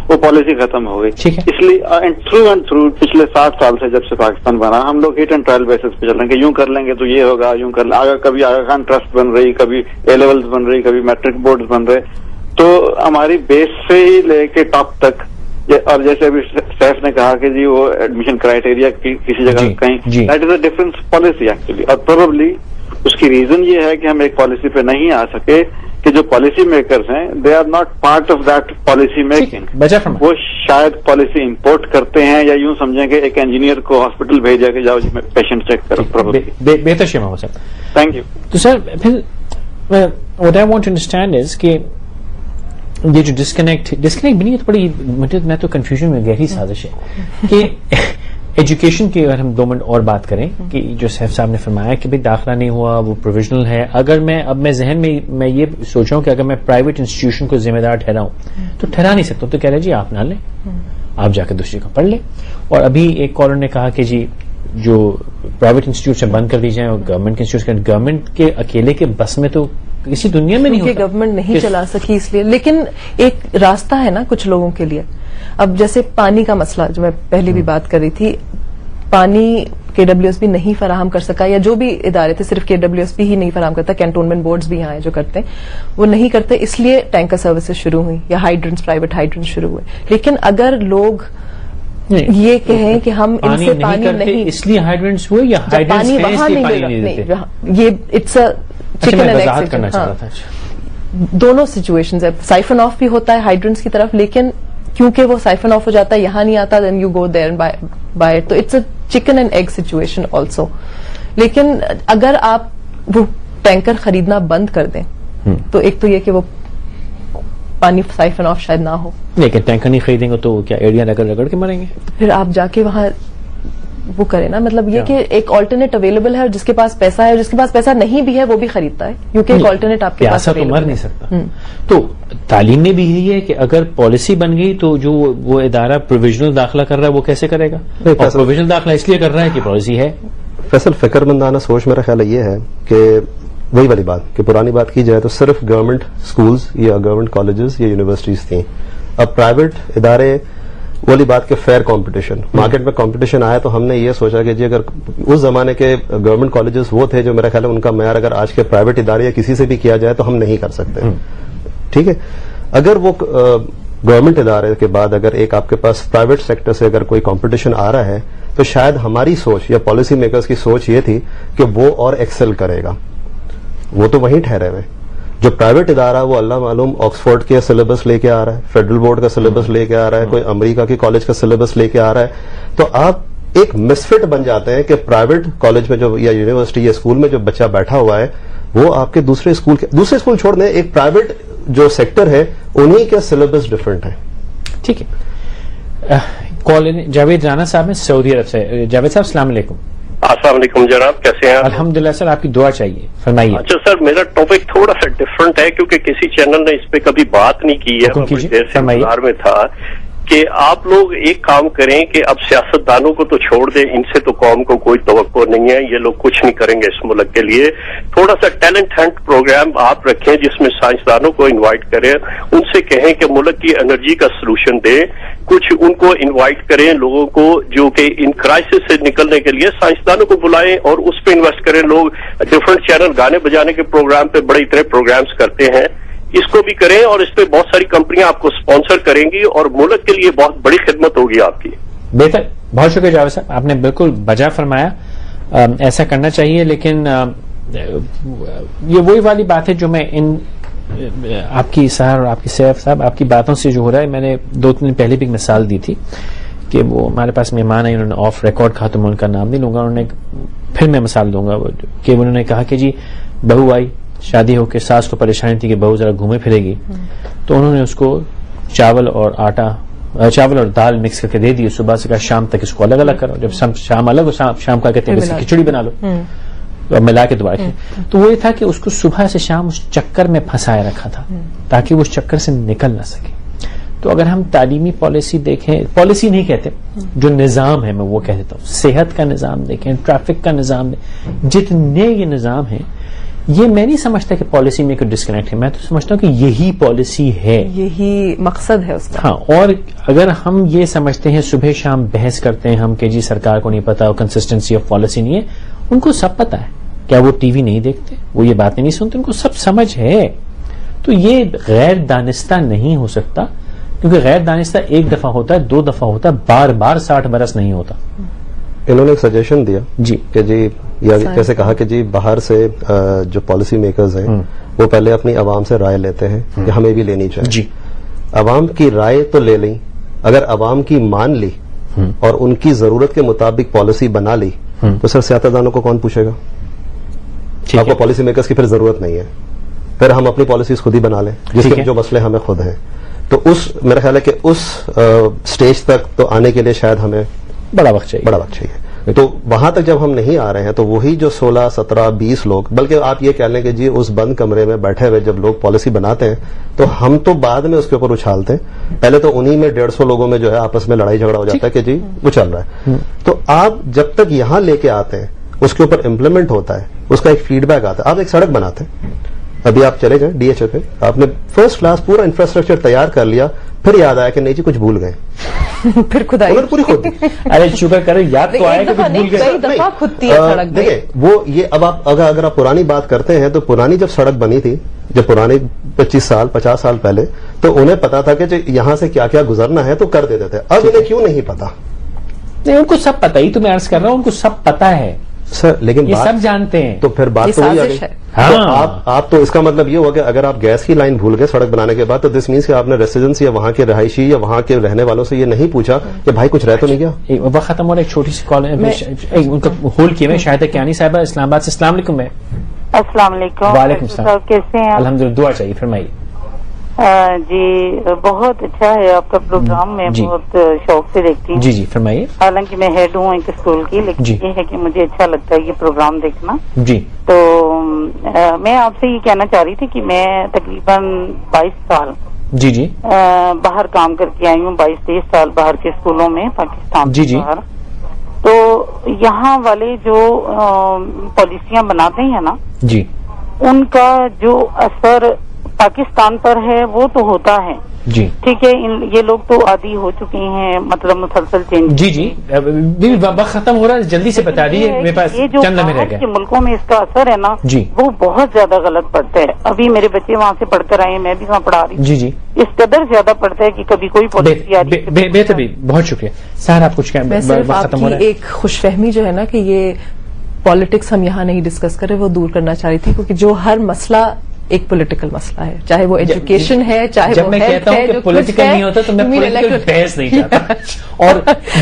وہ پالیسی ختم ہو گئی. اس لیے تھرو پچھلے 60 سال سے جب سے پاکستان بنا, ہم لوگ ہٹ اینڈ ٹرائل بیسس پہ چل رہے ہیں کہ یوں کر لیں گے تو یہ ہوگا, یوں کر لیں. کبھی آگا خان ٹرسٹ بن رہی, کبھی اے لیولز بن رہی, کبھی میٹرک بورڈز بن رہے, تو ہماری بیس سے ہی لے کے ٹاپ تک. اور جیسے ابھی سیف نے کہا کہ جی وہ ایڈمیشن کرائیٹیریا کسی جگہ کہیں, that is a different policy actually. اور پروبلی اس کی ریزن یہ ہے کہ ہم ایک پالیسی پہ نہیں آ سکے کہ جو پالیسی میکرز ہیں they are not part of that policy making. وہ شاید پالیسی امپورٹ کرتے ہیں, یا یوں سمجھیں کہ ایک انجینئر کو ہاسپٹل بھیجا کہ جاؤ جی میں پیشنٹ چیک کروں. بہتر شیما ہو سکتا. Thank you. تو سر پھر what I want to understand is کہ یہ جو ڈسکنیکٹ بھی نہیں ہے, تو بڑی میں تو کنفیوژن میں گہری سازش ہے کہ ایجوکیشن کی اگر ہم 2 منٹ اور بات کریں کہ جو سیف صاحب نے فرمایا کہ بھائی داخلہ نہیں ہوا, وہ پروویژنل ہے. اگر میں ذہن میں یہ سوچ رہا ہوں کہ اگر میں پرائیویٹ انسٹیٹیوشن کو ذمہ دار ٹھہراؤں تو ٹھہرا نہیں سکتا, تو کہہ رہے جی آپ نہ لیں, آپ جا کے دوسری کو پڑھ لیں. اور ابھی ایک کالر نے کہا کہ جی جو پرائیویٹ انسٹیٹیوٹ سے بند کر دی جائیں اور گورنمنٹ کے انسٹیٹیوٹ، گورنمنٹ کے اکیلے کے بس میں تو کسی دنیا میں نہیں ہوتا، گورنمنٹ نہیں چلا سکی اس لیے. لیکن ایک راستہ ہے نا کچھ لوگوں کے لیے. اب جیسے پانی کا مسئلہ جو میں پہلے بھی بات کر رہی تھی، پانی KWSB نہیں فراہم کر سکا، یا جو بھی ادارے تھے، صرف KWSB ہی نہیں فراہم کرتا، کینٹونمنٹ بورڈز بھی یہاں ہیں جو کرتے ہیں، وہ نہیں کرتے، اس لیے ٹینکر سروسز شروع ہوئی یا ہائیڈرنٹس، پرائیویٹ ہائیڈرنٹس شروع ہوئے. لیکن اگر لوگ یہ کہیں کہ ہم ان سے پانی نہیں، اس لیے ہائیڈرنٹس ہوئے یا پانی وہاں نہیں مل رہا، یہ it's a chicken and egg. دونوں سچویشنز ہے. سائفن آف بھی ہوتا ہے ہائیڈرنٹس کی طرف، لیکن کیونکہ وہ سائفن آف ہو جاتا ہے، یہاں نہیں آتا، then you go there and buy it. تو it's a chicken and egg situation also. لیکن اگر آپ وہ ٹینکر خریدنا بند کر دیں تو ایک تو یہ کہ وہ پانی سائفن آف شاید نہ ہو. لیکن ٹینکر نہیں خریدیں گے تو کیا ایڑیاں رگڑ رگڑ کے مریں گے؟ پھر آپ جا کے وہاں وہ کریں نا. مطلب یہ کہ ایک آلٹرنیٹ اویلیبل ہے، اور جس کے پاس پیسہ ہے، جس کے پاس پیسہ نہیں بھی ہے وہ بھی خریدتا ہے، کیونکہ ایک آلٹرنیٹ آپ کے پاس تو مر نہیں سکتا. تو تعلیم میں بھی یہی ہے کہ اگر پالیسی بن گئی تو جو وہ ادارہ پروویژنل داخلہ کر رہا ہے وہ کیسے کرے گا؟ اور پروویژنل داخلہ اس لیے کر رہا ہے کہ پالیسی ہے. فیصل، فکر مندانہ سوچ میرا خیال یہ ہے کہ وہی والی بات کہ پرانی بات کی جائے تو صرف گورنمنٹ سکولز یا گورنمنٹ کالجز یا یونیورسٹیز تھیں. اب پرائیویٹ ادارے، والی بات کہ فیئر کمپٹیشن، مارکیٹ میں کمپٹیشن آیا تو ہم نے یہ سوچا کہ جی اگر اس زمانے کے گورنمنٹ کالجز وہ تھے جو میرا خیال ہے ان کا معیار اگر آج کے پرائیویٹ ادارے یا کسی سے بھی کیا جائے تو ہم نہیں کر سکتے. ٹھیک ہے، اگر وہ گورنمنٹ ادارے کے بعد اگر ایک آپ کے پاس پرائیویٹ سیکٹر سے اگر کوئی کمپٹیشن آ رہا ہے تو شاید ہماری سوچ یا پالیسی میکرز کی سوچ یہ تھی کہ وہ اور ایکسل کرے گا. وہ تو وہیں ٹھہرے ہوئے. جو پرائیویٹ ادارہ وہ اللہ معلوم آکسفورڈ کے سلیبس لے کے آ رہا ہے، فیڈرل بورڈ کا سلیبس لے کے آ رہا ہے، کوئی امریکہ کے کالج کا سلیبس لے کے آ رہا ہے. تو آپ ایک مسفٹ بن جاتے ہیں کہ پرائیویٹ کالج میں جو یا یونیورسٹی یا اسکول میں جو بچہ بیٹھا ہوا ہے وہ آپ کے دوسرے اسکول چھوڑ دیں، ایک پرائیویٹ جو سیکٹر ہے انہی کے سلیبس ڈفرینٹ ہے. ٹھیک ہے. کال جاوید رانا صاحب ہیں سعودی عرب سے. جاوید صاحب السلام علیکم. السلام علیکم جناب، کیسے ہیں؟ الحمدللہ سر، آپ کی دعا چاہیے، فرمائیے. اچھا سر، میرا ٹاپک تھوڑا سا ڈفرنٹ ہے کیونکہ کسی چینل نے اس پہ کبھی بات نہیں کی ہے. میں کچھ دیر سے انتظار میں تھا کہ آپ لوگ ایک کام کریں کہ اب سیاستدانوں کو تو چھوڑ دیں، ان سے تو قوم کو کوئی توقع نہیں ہے، یہ لوگ کچھ نہیں کریں گے اس ملک کے لیے. تھوڑا سا ٹیلنٹ ہنٹ پروگرام آپ رکھیں جس میں سائنسدانوں کو انوائٹ کریں، ان سے کہیں کہ ملک کی انرجی کا سلوشن دیں. کچھ ان کو انوائٹ کریں لوگوں کو جو کہ ان کرائسس سے نکلنے کے لیے سائنسدانوں کو بلائیں اور اس پہ انویسٹ کریں. لوگ ڈفرنٹ چینل گانے بجانے کے پروگرام پہ بڑے اتنے پروگرامز کرتے ہیں، اس کو بھی کریں اور اس پہ بہت ساری کمپنیاں آپ کو اسپانسر کریں گی اور ملک کے لیے بہت بڑی خدمت ہوگی آپ کی. بہتر، بہت شکریہ جاوید صاحب، آپ نے بالکل بجا فرمایا. ایسا کرنا چاہیے، لیکن یہ وہی والی بات ہے جو میں ان آپ کی سہر اور آپ کی سیف صاحب آپ کی باتوں سے جو ہو رہا ہے. میں نے 2 دن پہلے بھی ایک مثال دی تھی کہ وہ ہمارے پاس مہمان آئے، انہوں نے آف ریکارڈ کہا تو میں ان کا نام نہیں لوں گا. انہوں نے پھر میں مثال دوں گا کہ انہوں نے کہا کہ جی بہو آئی، شادی ہو کے ساس کو پریشانی تھی کہ بہو ذرا گھومے پھرے گی، تو انہوں نے اس کو چاول اور دال مکس کر کے دے دی. صبح سے کہا شام تک اس کو الگ الگ کرو، جب شام الگ ہو شام کا کہتے ہیں کھچڑی بنا لو اور ملا کے دوبارہ کھلائیں. تو وہ یہ تھا کہ اس کو صبح سے شام اس چکر میں پھنسائے رکھا تھا تاکہ وہ اس چکر سے نکل نہ سکے. تو اگر ہم تعلیمی پالیسی دیکھیں، پالیسی نہیں کہتے، جو نظام ہے میں وہ کہہ دیتا ہوں، صحت کا نظام دیکھیں، ٹریفک کا نظام دیکھیں، جتنے یہ نظام ہیں، یہ میں نہیں سمجھتا کہ پالیسی میں کوئی ڈسکنیکٹ ہے. میں تو سمجھتا ہوں کہ یہی پالیسی ہے، یہی مقصد ہے اس کا. ہاں، اور اگر ہم یہ سمجھتے ہیں صبح شام بحث کرتے ہیں ہم کہ جی سرکار کو نہیں پتا، کنسسٹنسی آف پالیسی نہیں ہے، ان کو سب پتا ہے. کیا وہ ٹی وی نہیں دیکھتے، وہ یہ باتیں نہیں سنتے، ان کو سب سمجھ ہے. تو یہ غیر دانستہ نہیں ہو سکتا، کیونکہ غیر دانستہ ایک دفعہ ہوتا ہے، 2 دفعہ ہوتا ہے، بار بار 60 برس نہیں ہوتا. انہوں نے ایک سجیشن دیا جی کہ جی یا کیسے کہا کہ جی باہر سے جو پالیسی میکرز ہیں وہ پہلے اپنی عوام سے رائے لیتے ہیں کہ ہمیں بھی لینی چاہیے. جی عوام کی رائے تو لے لیں، اگر عوام کی مان لی اور ان کی ضرورت کے مطابق پالیسی بنا لی تو سر سیاستدانوں کو کون پوچھے گا؟ آپ کو پالیسی میکرز کی پھر ضرورت نہیں ہے، پھر ہم اپنی پالیسیز خود ہی بنا لیں جس کے جو مسئلے ہمیں خود ہیں. تو میرا خیال ہے کہ اس سٹیج تک تو آنے کے لیے شاید ہمیں بڑا وقت چاہیے. تو وہاں تک جب ہم نہیں آ رہے ہیں تو وہی جو 16, 17, 20 لوگ, بلکہ آپ یہ کہہ لیں کہ جی اس بند کمرے میں بیٹھے ہوئے جب لوگ پالیسی بناتے ہیں تو ہم تو بعد میں اس کے اوپر اچھالتے ہیں, پہلے تو انہی میں 150 لوگوں میں جو ہے آپس میں لڑائی جھگڑا ہو جاتا ہے کہ جی وہ چل رہا ہے. تو آپ جب تک یہاں لے کے آتے ہیں اس کے اوپر امپلیمنٹ ہوتا ہے, اس کا ایک فیڈ بیک آتا ہے. آپ ایک سڑک بناتے ہیں, ابھی آپ چلے جائیں ڈی ایچ اے پہ, آپ نے فرسٹ کلاس پورا انفراسٹرکچر تیار کر لیا, پھر یاد آیا کہ نہیں جی کچھ بھول گئے, پھر خدا پوری خود ارے شکر کرو یاد تو آیا کہ کچھ بھول گئے. کئی دفعہ کھدتی ہے سڑک. دیکھیں وہ یہ اب آپ اگر آپ پرانی بات کرتے ہیں تو پرانی جب سڑک بنی تھی, جب پرانی 25 سال 50 سال پہلے, تو انہیں پتا تھا کہ یہاں سے کیا کیا گزرنا ہے تو کر دیتے تھے. اب انہیں کیوں نہیں پتا؟ نہیں, ان کو سب پتا ہی تو میں عرض کر رہا ہوں, ان کو سب پتا ہے سر, لیکن یہ سب جانتے ہیں. تو پھر بات تو وہی آ گئی. آپ تو اس کا مطلب یہ ہوا کہ اگر آپ گیس کی لائن بھول گئے سڑک بنانے کے بعد تو دس مینس کہ آپ نے ریسیڈنس یا وہاں کے رہائشی یا وہاں کے رہنے والوں سے یہ نہیں پوچھا کہ بھائی کچھ رہ تو نہیں گیا. وقت ختم ہو رہا ہے. ایک چھوٹی سی کال ان کا ہولڈ کیے ہوئے شاہدہ کیانی صاحبہ اسلام آباد سے. السلام علیکم. السلام علیکم. وعلیکم السلام. کیسے ہیں؟ الحمدللہ, دعا چاہیے, فرمائیے. جی بہت اچھا ہے آپ کا پروگرام, میں بہت شوق سے دیکھتی ہوں. جی جی فرمائیے. حالانکہ میں ہیڈ ہوں ایک اسکول کی, لیکن یہ ہے کہ مجھے اچھا لگتا ہے یہ پروگرام دیکھنا. جی تو میں آپ سے یہ کہنا چاہ رہی تھی کہ میں تقریباً 22 سال جی جی باہر کام کر کے آئی ہوں, 22-23 سال باہر کے اسکولوں میں پاکستان جی جی. باہر. تو یہاں والے جو پالیسیاں بناتے ہیں نا, جی ان کا جو اثر پاکستان پر ہے وہ تو ہوتا ہے. جی ٹھیک ہے, یہ لوگ تو عادی ہو چکے ہیں, مطلب مسلسل چینج. جی جی وقت ختم ہو رہا ہے, جلدی سے بتا دیجیے, میرے پاس چند لمحے رہ گئے. جو ملکوں میں اس کا اثر ہے نا, جی وہ بہت زیادہ غلط پڑتا ہے. ابھی میرے بچے وہاں سے پڑھ کر آئے ہیں, میں بھی وہاں پڑھا رہی ہوں. جی جی اس قدر زیادہ پڑتا ہے کہ کبھی کوئی پالیسی آ رہی ہے. بہتر بھی, بہت شکریہ سر. آپ کچھ ختم ہو رہا ہے. ایک خوش فہمی جو ہے نا کہ یہ پالیٹکس ہم یہاں نہیں ڈسکس کرے, وہ دور کرنا چاہ رہی تھی, کیونکہ جو ہر مسئلہ ایک پولیٹیکل مسئلہ ہے, چاہے وہ ایجوکیشن ہے, چاہے جب میں کہتا ہوں کہ پولیٹیکل نہیں ہوتا تو میں پولیٹیکل بحث نہیں چاہتا. اور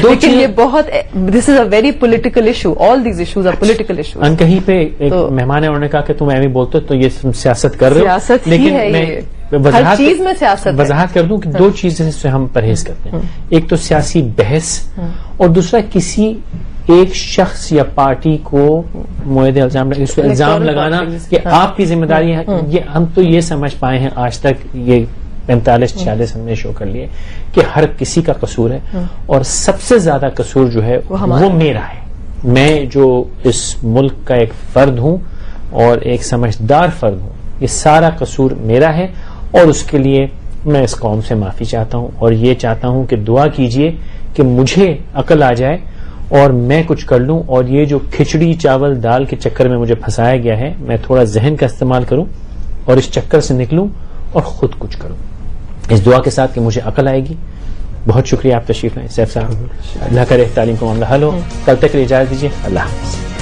لیکن یہ بہت, this is a very political issue, all these issues are political issues. ان کہیں پہ ایک مہمان نے انہوں نے کہا کہ تم ایویں بولتے تو یہ سیاست کر رہے ہو. سیاست ہی ہے, یہ ہر چیز میں سیاست. وضاحت کر دوں کہ دو چیزیں سے ہم پرہیز کرتے ہیں, ایک تو سیاسی بحث, اور دوسرا کسی ایک شخص یا پارٹی کو معاہدے الزام لگانا کہ آپ کی ذمہ داری ہے. یہ ہم تو یہ سمجھ پائے ہیں آج تک, یہ 45-46 ہم نے شو کر لیے, کہ ہر کسی کا قصور ہے, اور سب سے زیادہ قصور جو ہے وہ میرا ہے. میں جو اس ملک کا ایک فرد ہوں اور ایک سمجھدار فرد ہوں, یہ سارا قصور میرا ہے, اور اس کے لیے میں اس قوم سے معافی چاہتا ہوں, اور یہ چاہتا ہوں کہ دعا کیجئے کہ مجھے عقل آ جائے اور میں کچھ کر لوں, اور یہ جو کھچڑی چاول دال کے چکر میں مجھے پھنسایا گیا ہے, میں تھوڑا ذہن کا استعمال کروں اور اس چکر سے نکلوں اور خود کچھ کروں, اس دعا کے ساتھ کہ مجھے عقل آئے گی. بہت شکریہ, آپ تشریف لائیں سیف صاحب. اللہ کرے تعلیم کا معاملہ حل ہو. کل تک اجازت دیجیے. اللہ حافظ.